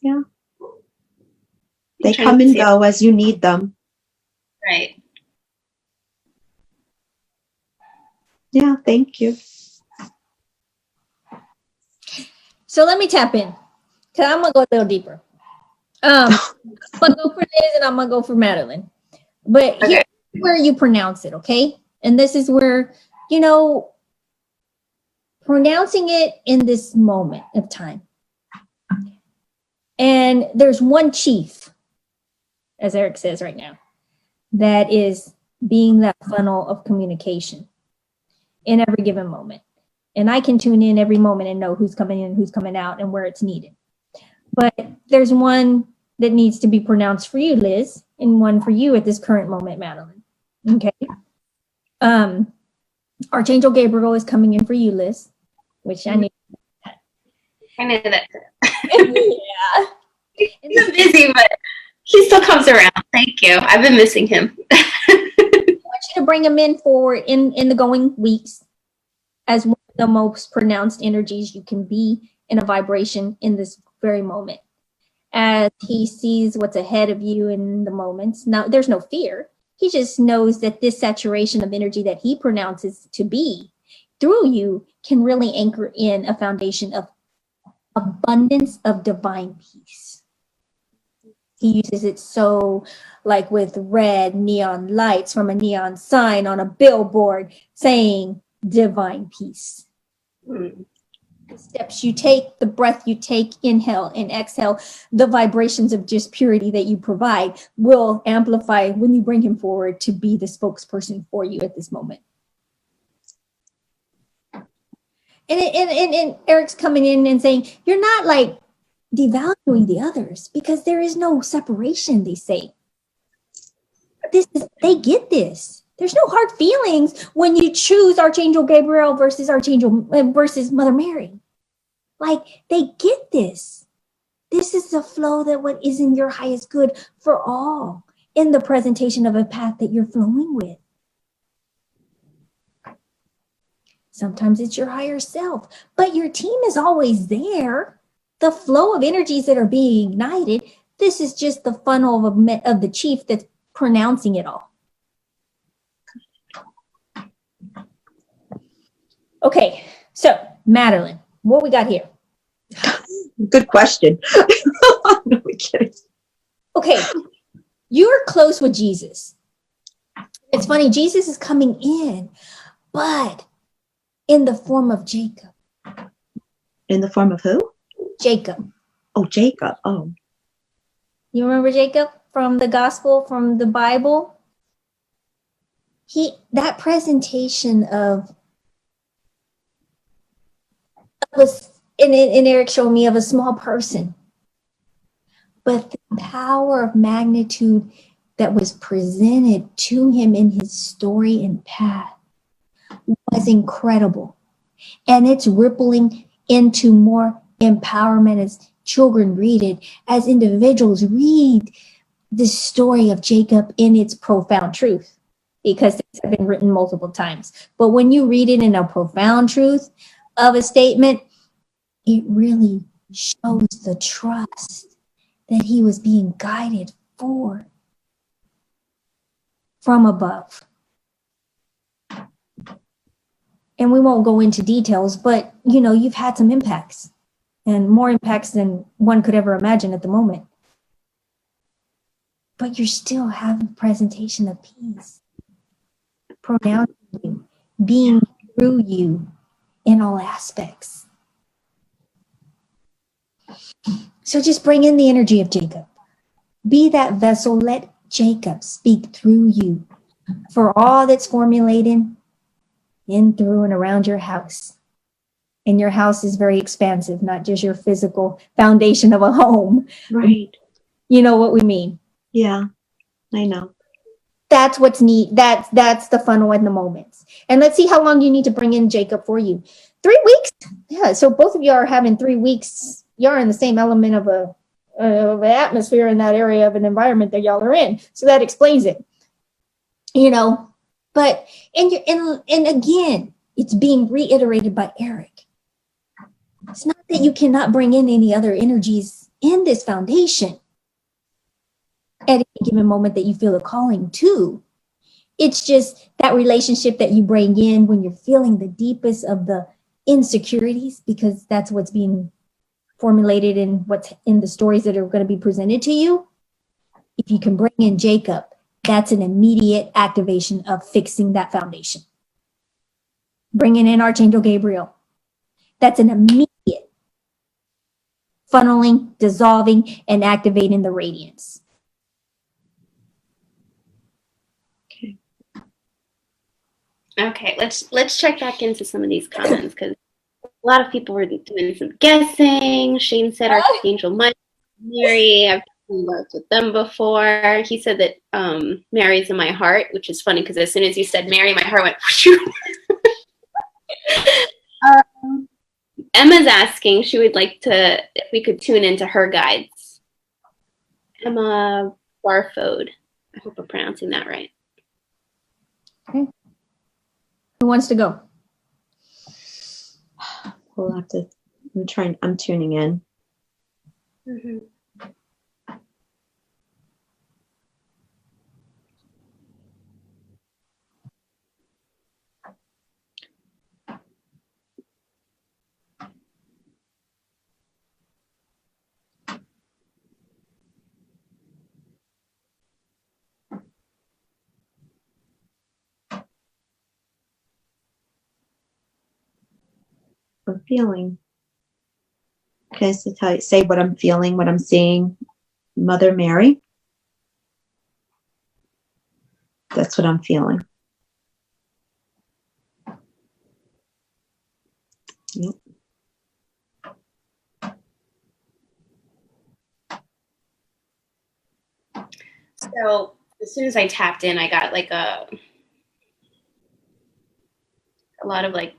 Yeah. They come and go as you need them. Right. Yeah, thank you. So let me tap in, because I'm going to go a little deeper. I'm going to go for Liz and I'm going to go for Madeline. But here's where you pronounce it, okay? And this is where, pronouncing it in this moment of time. And there's one chief, as Eric says right now, that is being that funnel of communication in every given moment. And I can tune in every moment and know who's coming in, who's coming out, and where it's needed. But there's one that needs to be pronounced for you, Liz, and one for you at this current moment, Madeline. Okay. Archangel Gabriel is coming in for you, Liz, which I knew. I knew that. Yeah. He's busy, but he still comes around. Thank you. I've been missing him. I want you to bring him in forward in the going weeks as one of the most pronounced energies you can be in a vibration in this very moment. As he sees what's ahead of you in the moments. Now, there's no fear. He just knows that this saturation of energy that he pronounces to be through you can really anchor in a foundation of abundance of divine peace. He uses it so like with red neon lights from a neon sign on a billboard saying divine peace. The steps you take, the breath you take, inhale and exhale, the vibrations of just purity that you provide will amplify when you bring him forward to be the spokesperson for you at this moment. And Eric's coming in and saying, you're not like devaluing the others, because there is no separation, they say. They get this. There's no hard feelings when you choose Archangel Gabriel versus Mother Mary. Like, they get this. This is the flow that what is in your highest good for all in the presentation of a path that you're flowing with. Sometimes it's your higher self, but your team is always there. The flow of energies that are being ignited, this is just the funnel of the chief that's pronouncing it all. Okay, so Madeline, what we got here? Good question. No, we kidding. Okay, you're close with Jesus. It's funny, Jesus is coming in, but in the form of Jacob. In the form of who? Jacob. Oh, Jacob. Oh. You remember Jacob from the gospel, from the Bible? That presentation of and Eric showed me of a small person, but the power of magnitude that was presented to him in his story and path was incredible. And it's rippling into more empowerment as children read it, as individuals read the story of Jacob in its profound truth, because it's been written multiple times. But when you read it in a profound truth of a statement, it really shows the trust that he was being guided for from above. And we won't go into details, but you've had some impacts, and more impacts than one could ever imagine at the moment. But you're still having a presentation of peace, pronouncing you, being through you in all aspects. So just bring in the energy of Jacob. Be that vessel. Let Jacob speak through you for all that's formulating in, through, and around your house. And your house is very expansive, not just your physical foundation of a home. Right. You know what we mean. Yeah, I know. That's what's neat. That's the funnel in the moments. And let's see how long you need to bring in Jacob for you. 3 weeks? Yeah, so both of you are having 3 weeks. You're in the same element of an atmosphere in that area of an environment that y'all are in. So that explains it. But and again, it's being reiterated by Eric. It's not that you cannot bring in any other energies in this foundation at any given moment that you feel a calling to. It's just that relationship that you bring in when you're feeling the deepest of the insecurities, because that's what's being formulated in what's in the stories that are going to be presented to you. If you can bring in Jacob, that's an immediate activation of fixing that foundation. Bringing in Archangel Gabriel, that's an immediate funneling, dissolving, and activating the radiance. Okay, let's check back into some of these comments, because a lot of people were doing some guessing. Shane said Archangel Mary. I've worked with them before. He said that Mary's in my heart, which is funny because as soon as you said Mary, my heart went. Emma's asking she would like to, if we could tune into her guides. Emma Barfode. I hope I'm pronouncing that right. Okay. Who wants to go? We'll have to. I'm tuning in. Mm-hmm. I'm feeling. Okay, so say what I'm feeling, what I'm seeing. Mother Mary. That's what I'm feeling. Yep. So as soon as I tapped in, I got like a lot of like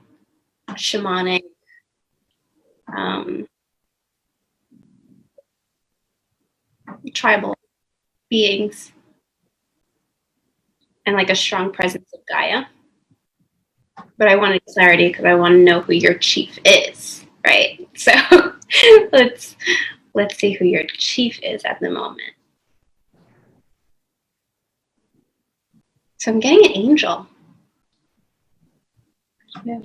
shamanic, tribal beings, and like a strong presence of Gaia. But I wanted clarity because I want to know who your chief is, right? So let's see who your chief is at the moment. So I'm getting an angel. Yeah.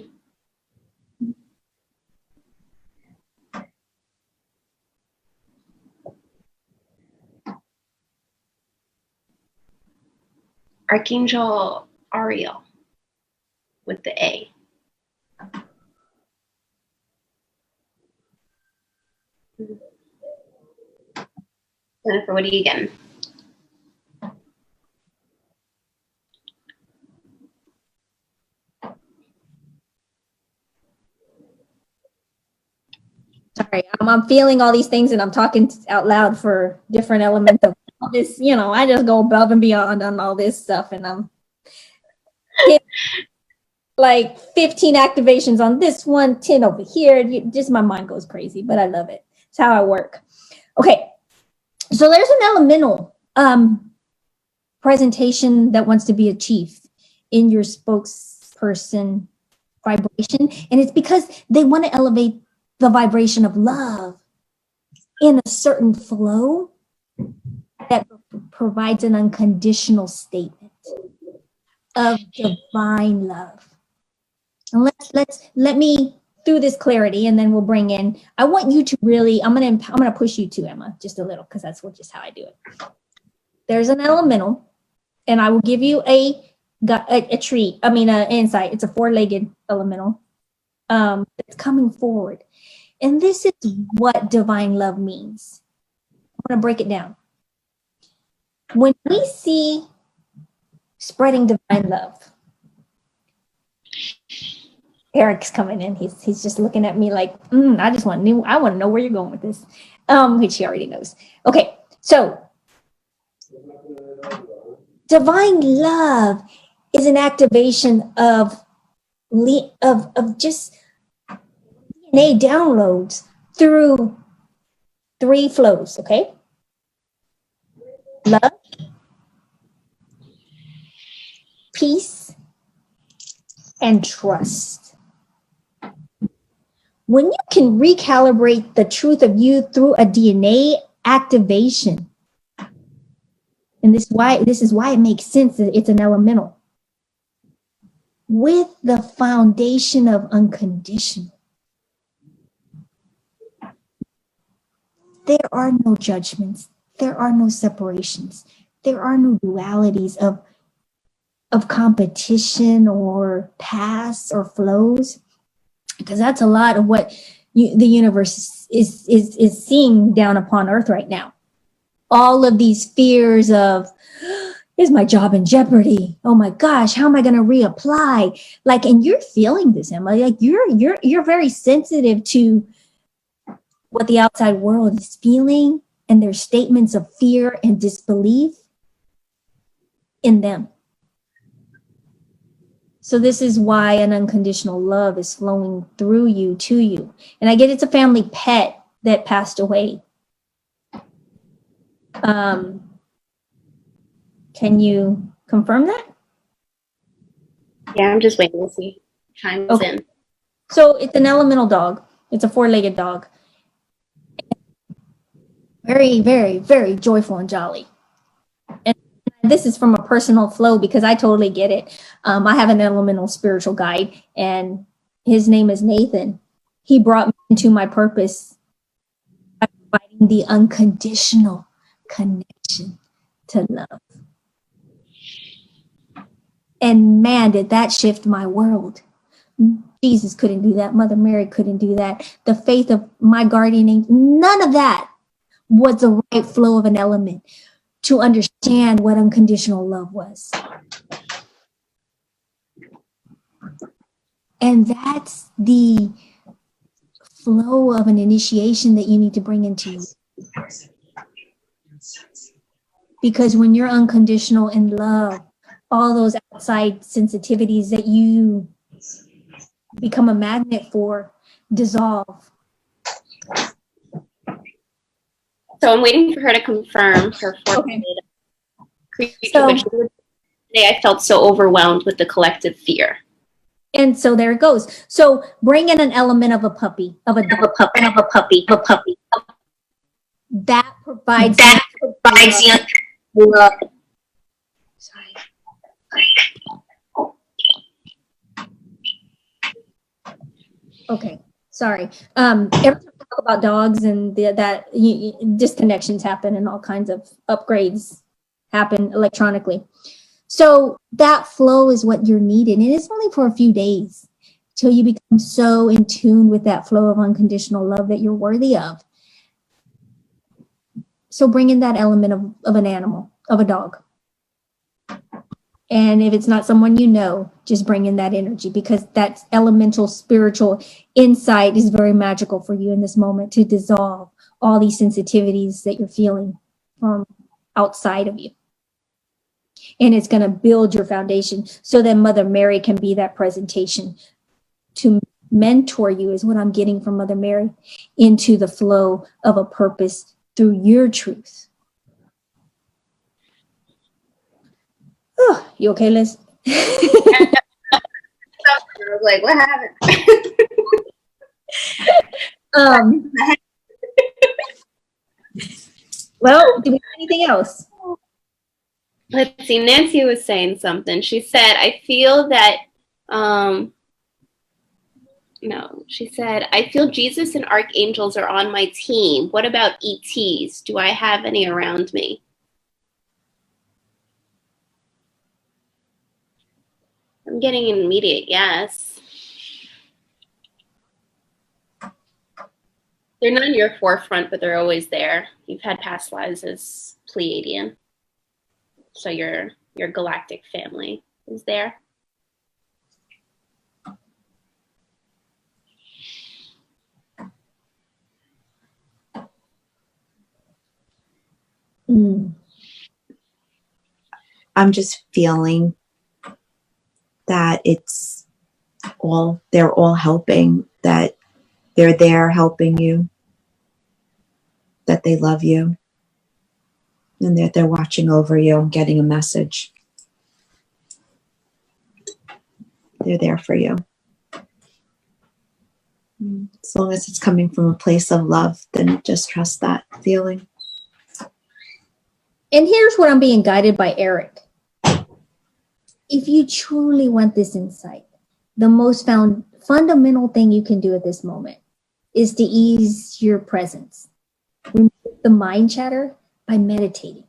Archangel Ariel with the A. Jennifer, what are you getting? Sorry, I'm feeling all these things and I'm talking out loud for different elements of all this, I just go above and beyond on all this stuff. And I'm like 15 activations on this one, 10 over here. Just my mind goes crazy, but I love it. It's how I work. Okay. So there's an elemental presentation that wants to be achieved in your spokesperson vibration. And it's because they want to elevate the vibration of love in a certain flow that provides an unconditional statement of divine love. And let me through this clarity, and then we'll bring in. I want you to really. I'm gonna push you to Emma just a little, because that's just how I do it. There's an elemental, and I will give you a treat. I mean, an insight. It's a 4-legged elemental that's coming forward, and this is what divine love means. I'm gonna break it down. When we see spreading divine love, Eric's coming in. He's just looking at me like, I want to know where you're going with this, which he already knows. Okay, so divine love is an activation of just DNA downloads through 3 flows. Okay, love, peace, and trust. When you can recalibrate the truth of you through a DNA activation, and this is why it makes sense that it's an elemental, with the foundation of unconditional, there are no judgments, there are no separations, there are no dualities of competition or paths or flows, because that's a lot of what the universe is seeing down upon Earth right now. All of these fears of, is my job in jeopardy? Oh my gosh, how am I going to reapply? Like, and you're feeling this, Emma. Like you're very sensitive to what the outside world is feeling and their statements of fear and disbelief in them. So this is why an unconditional love is flowing through you to you. And I get it's a family pet that passed away. Can you confirm that? Yeah, I'm just waiting to see. Chimes in. So it's an elemental dog. It's a 4-legged dog. Very, very, very joyful and jolly. And this is from a personal flow because I totally get it. I have an elemental spiritual guide, and his name is Nathan. He brought me into my purpose by providing the unconditional connection to love. And man, did that shift my world. Jesus couldn't do that. Mother Mary couldn't do that. The faith of my guardian angel, none of that was the right flow of an element to understand what unconditional love was. And that's the flow of an initiation that you need to bring into you. Because when you're unconditional in love, all those outside sensitivities that you become a magnet for dissolve. So I'm waiting for her to confirm her Okay. creature, which today I felt so overwhelmed with the collective fear. And so there it goes. So bring in an element of a puppy, of a puppy. That provides the love. Sorry. Okay, sorry. Every time we talk about dogs and disconnections happen and all kinds of upgrades happen electronically. So that flow is what you're needing. And it's only for a few days till you become so in tune with that flow of unconditional love that you're worthy of. So bring in that element of an animal, of a dog. And if it's not someone you know, just bring in that energy, because that elemental spiritual insight is very magical for you in this moment to dissolve all these sensitivities that you're feeling from outside of you. And it's going to build your foundation so that Mother Mary can be that presentation to mentor you, is what I'm getting from Mother Mary, into the flow of a purpose through your truth. Oh, you okay, Liz? I was like, what happened? Well, do we have anything else? Let's see. Nancy was saying something. She said, I feel that, she said, I feel Jesus and archangels are on my team. What about ETs? Do I have any around me? I'm getting an immediate yes. They're not in your forefront, but they're always there. You've had past lives as Pleiadian. So your galactic family is there. I'm just feeling that they're all helping, that they're there helping you, that they love you, and that they're watching over you and getting a message. They're there for you. As long as it's coming from a place of love, then just trust that feeling. And here's what I'm being guided by Eric. If you truly want this insight, the most fundamental thing you can do at this moment is to ease your presence. Remove the mind chatter by meditating.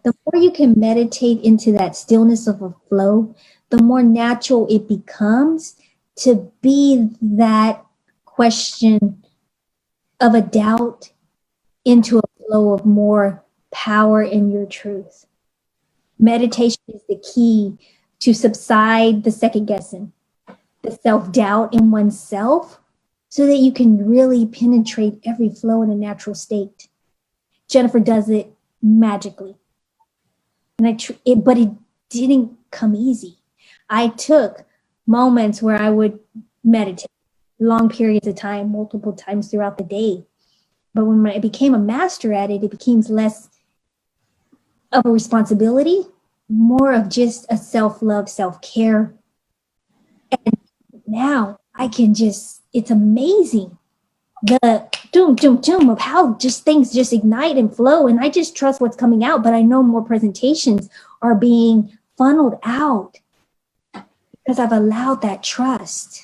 The more you can meditate into that stillness of a flow, the more natural it becomes to be that question of a doubt into a flow of more power in your truth. Meditation is the key to subside the second guessing, the self-doubt in oneself, so that you can really penetrate every flow in a natural state. Jennifer does it magically. And but it didn't come easy. I took moments where I would meditate long periods of time, multiple times throughout the day. But when I became a master at it, it became less of a responsibility, more of just a self-love, self-care. And now I can it's amazing. The doom, doom, doom of how just things just ignite and flow. And I just trust what's coming out, but I know more presentations are being funneled out because I've allowed that trust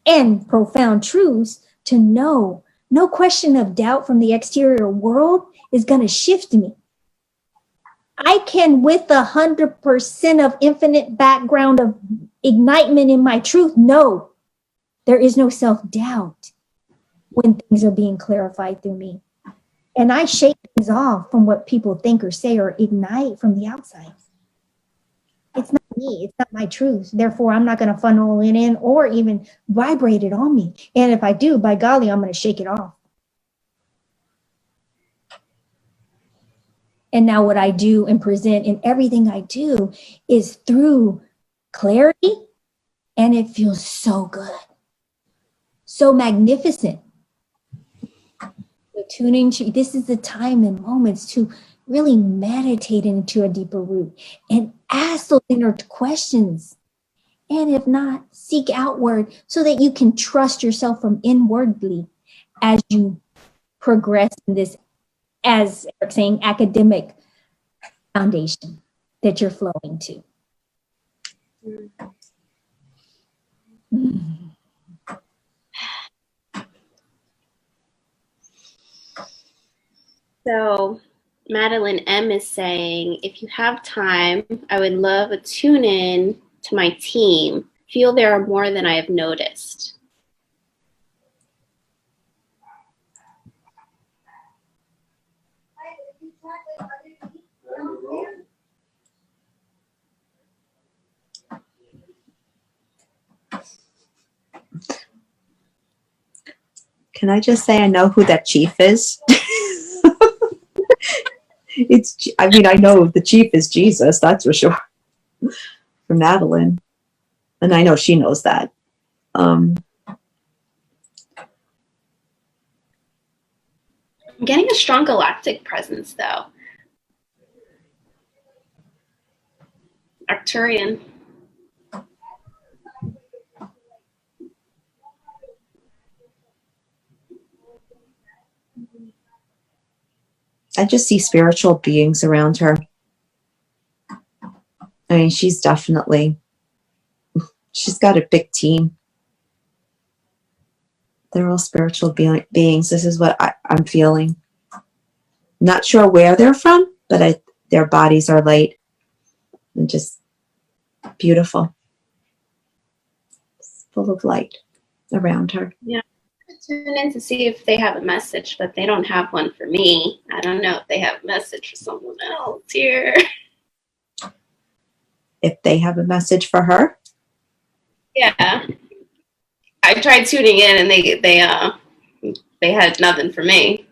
and profound truths to know. No question of doubt from the exterior world is going to shift me. I can, with 100% of infinite background of ignitement in my truth, know there is no self-doubt when things are being clarified through me. And I shake things off from what people think or say or ignite from the outside. It's not me. It's not my truth. Therefore, I'm not going to funnel it in or even vibrate it on me. And if I do, by golly, I'm going to shake it off. And now what I do and present in everything I do is through clarity. And it feels so good. So magnificent. So tuning to, this is the time and moments to really meditate into a deeper root and ask those inner questions. And if not, seek outward so that you can trust yourself from inwardly as you progress in this, as Eric's saying, academic foundation that you're flowing to. So Madeline M is saying, if you have time, I would love a tune in to my team. Feel there are more than I have noticed. Can I just say I know who that chief is? I mean, I know the chief is Jesus, that's for sure, for Madeline. And I know she knows that. I'm getting a strong galactic presence, though. Arcturian. I just see spiritual beings around her. I mean, she's got a big team. They're all spiritual beings. This is what I'm feeling. Not sure where they're from, but their bodies are light and just beautiful. It's full of light around her. Yeah. Tune in to see if they have a message, but they don't have one for me. I don't know if they have a message for someone else here. If they have a message for her? Yeah. I tried tuning in and they had nothing for me.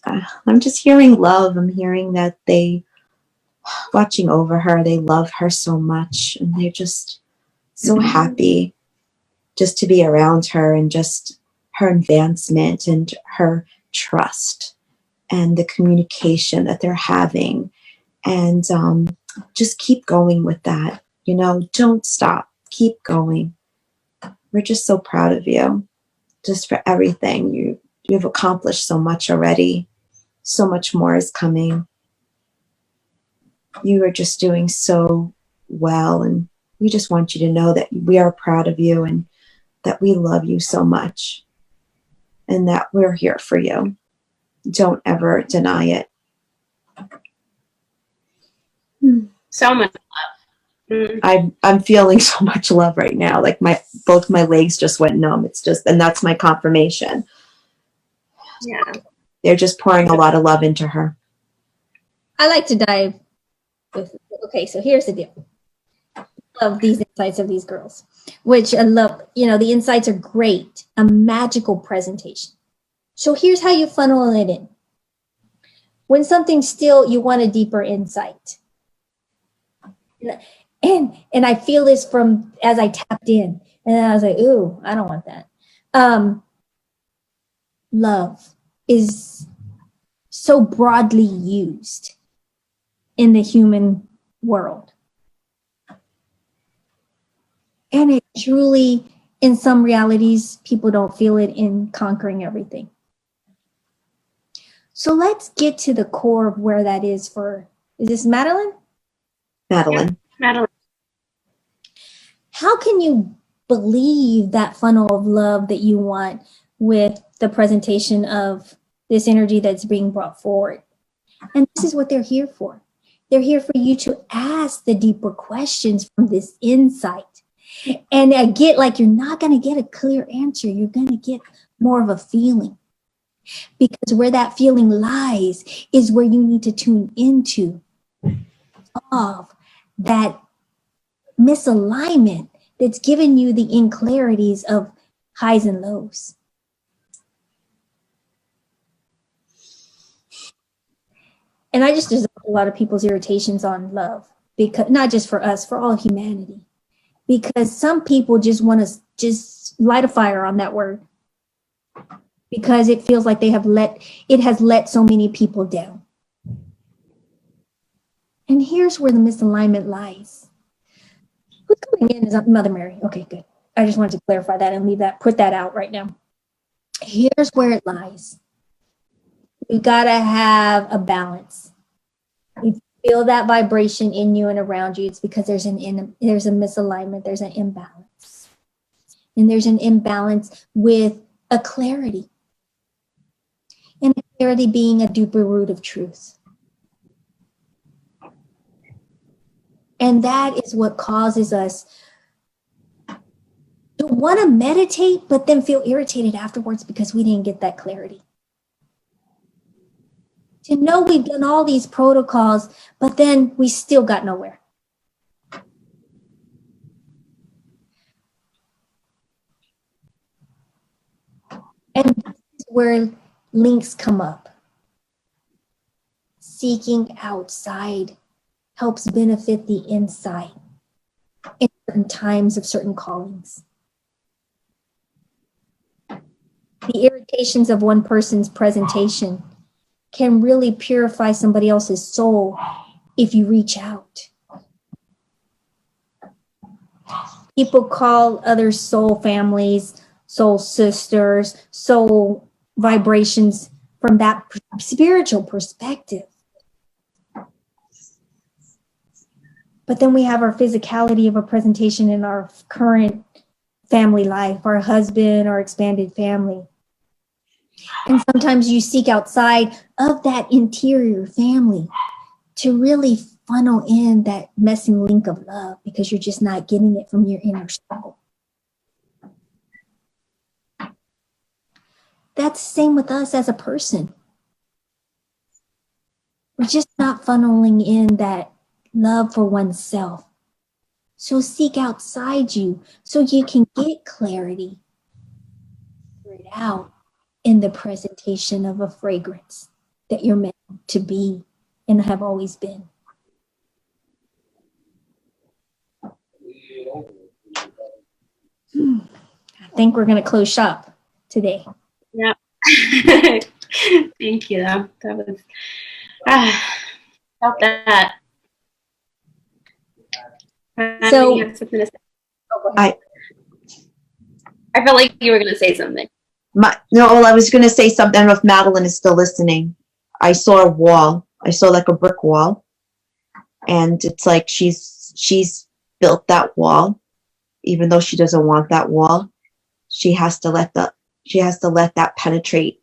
I'm just hearing love. I'm hearing that they watching over her. They love her so much, and they're just so happy just to be around her, and just her advancement and her trust and the communication that they're having. And just keep going with that. Don't stop. Keep going. We're just so proud of you, just for everything. You've accomplished so much already. So much more is coming. You are just doing so well, and we just want you to know that we are proud of you, and that we love you so much, and that we're here for you. Don't ever deny it. So much love. I'm feeling so much love right now. Like both my legs just went numb. And that's my confirmation. Yeah. They're just pouring a lot of love into her. I like to dive with, okay, so here's the deal. I love these insights of these girls, which I love, the insights are great, a magical presentation. So here's how you funnel it in. When something's still, you want a deeper insight. And I feel this from as I tapped in, and I was like, ooh, I don't want that. Love is so broadly used in the human world. And it truly, in some realities, people don't feel it in conquering everything. So let's get to the core of where that is is this Madeline? Madeline. Yeah, Madeline. How can you believe that funnel of love that you want with the presentation of this energy that's being brought forward? And this is what they're here for. They're here for you to ask the deeper questions from this insight. And I get like you're not going to get a clear answer. You're going to get more of a feeling. Because where that feeling lies is where you need to tune into of that misalignment that's given you the inclarities of highs and lows. And I just dissolve a lot of people's irritations on love, because not just for us, for all humanity. Because some people just want to just light a fire on that word, because it feels like it has let so many people down. And here's where the misalignment lies. Who's coming in is Mother Mary. Okay, good. I just wanted to clarify that and put that out right now. Here's where it lies. You gotta have a balance. If you feel that vibration in you and around you, it's because there's a misalignment, there's an imbalance. And there's an imbalance with a clarity. And a clarity being a deeper root of truth. And that is what causes us to want to meditate, but then feel irritated afterwards because we didn't get that clarity. To know we've done all these protocols, but then we still got nowhere. And this is where links come up. Seeking outside helps benefit the inside in certain times of certain callings. The irritations of one person's presentation can really purify somebody else's soul if you reach out. People call other soul families, soul sisters, soul vibrations from that spiritual perspective. But then we have our physicality of a presentation in our current family life, our husband, our expanded family. And sometimes you seek outside of that interior family to really funnel in that missing link of love because you're just not getting it from your inner circle. That's the same with us as a person. We're just not funneling in that love for oneself. So seek outside you so you can get clarity. Figure it out in the presentation of a fragrance that you're meant to be and have always been. I think we're going to close shop today. Yeah. Thank you. That was felt that. So- You have something to say? I felt like you were going to say something. I was going to say something. I don't know if Madeline is still listening. I saw a wall. I saw like a brick wall, and it's like she's built that wall, even though she doesn't want that wall. She has to let that penetrate.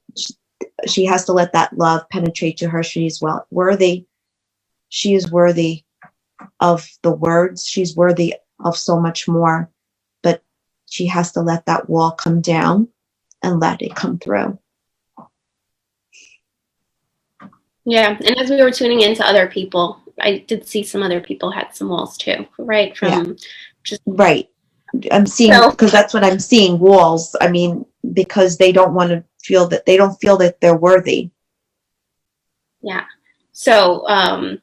She has to let that love penetrate to her. She's worthy. She is worthy of the words. She's worthy of so much more, but she has to let that wall come down and let it come through. Yeah, and as we were tuning into other people, I did see some other people had some walls too, right? Right. I'm seeing, because that's what I'm seeing, walls. I mean, because they don't want to feel that, they don't feel that they're worthy. Yeah. So my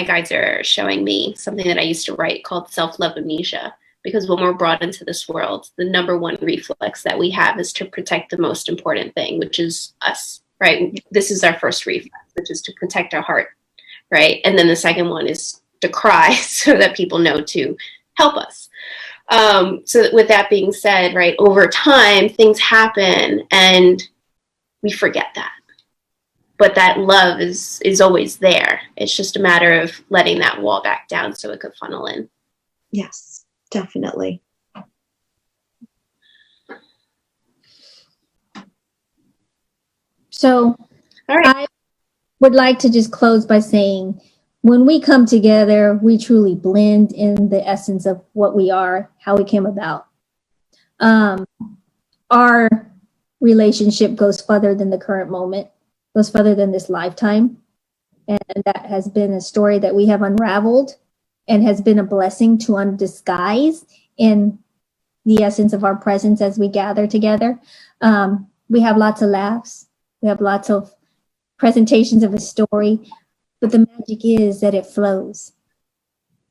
guides are showing me something that I used to write called self-love amnesia. Because when we're brought into this world, the number one reflex that we have is to protect the most important thing, which is us, right? This is our first reflex, which is to protect our heart, right? And then the second one is to cry so that people know to help us. So with that being said, right, over time, things happen and we forget that. But that love is always there. It's just a matter of letting that wall back down so it could funnel in. Yes, definitely. So All right. I would like to just close by saying, when we come together, we truly blend in the essence of what we are, how we came about. Our relationship goes further than the current moment, goes further than this lifetime. And that has been a story that we have unraveled and has been a blessing to undisguise in the essence of our presence as we gather together. We have lots of laughs. We have lots of presentations of a story, but the magic is that it flows.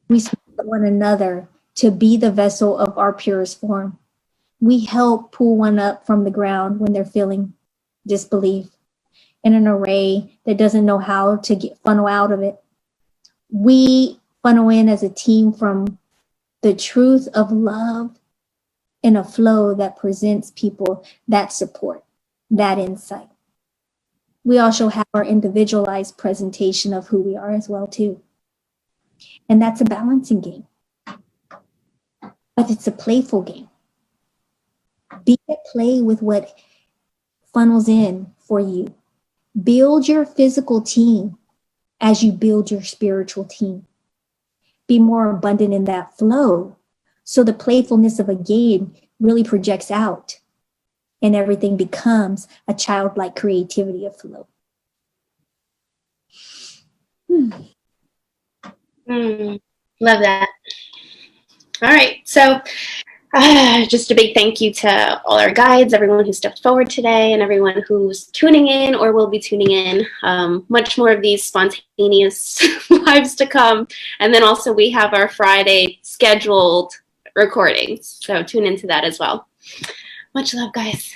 We support one another to be the vessel of our purest form. We help pull one up from the ground when they're feeling disbelief in an array that doesn't know how to funnel out of it. We funnel in as a team from the truth of love in a flow that presents people that support, that insight. We also have our individualized presentation of who we are as well too. And that's a balancing game. But it's a playful game. Be at play with what funnels in for you. Build your physical team as you build your spiritual team. Be more abundant in that flow. So the playfulness of a game really projects out and everything becomes a childlike creativity of flow. Love that. All right. So Just a big thank you to all our guides, everyone who stepped forward today, and everyone who's tuning in or will be tuning in. Much more of these spontaneous lives to come. And then also we have our Friday scheduled recordings. So tune into that as well. Much love, guys.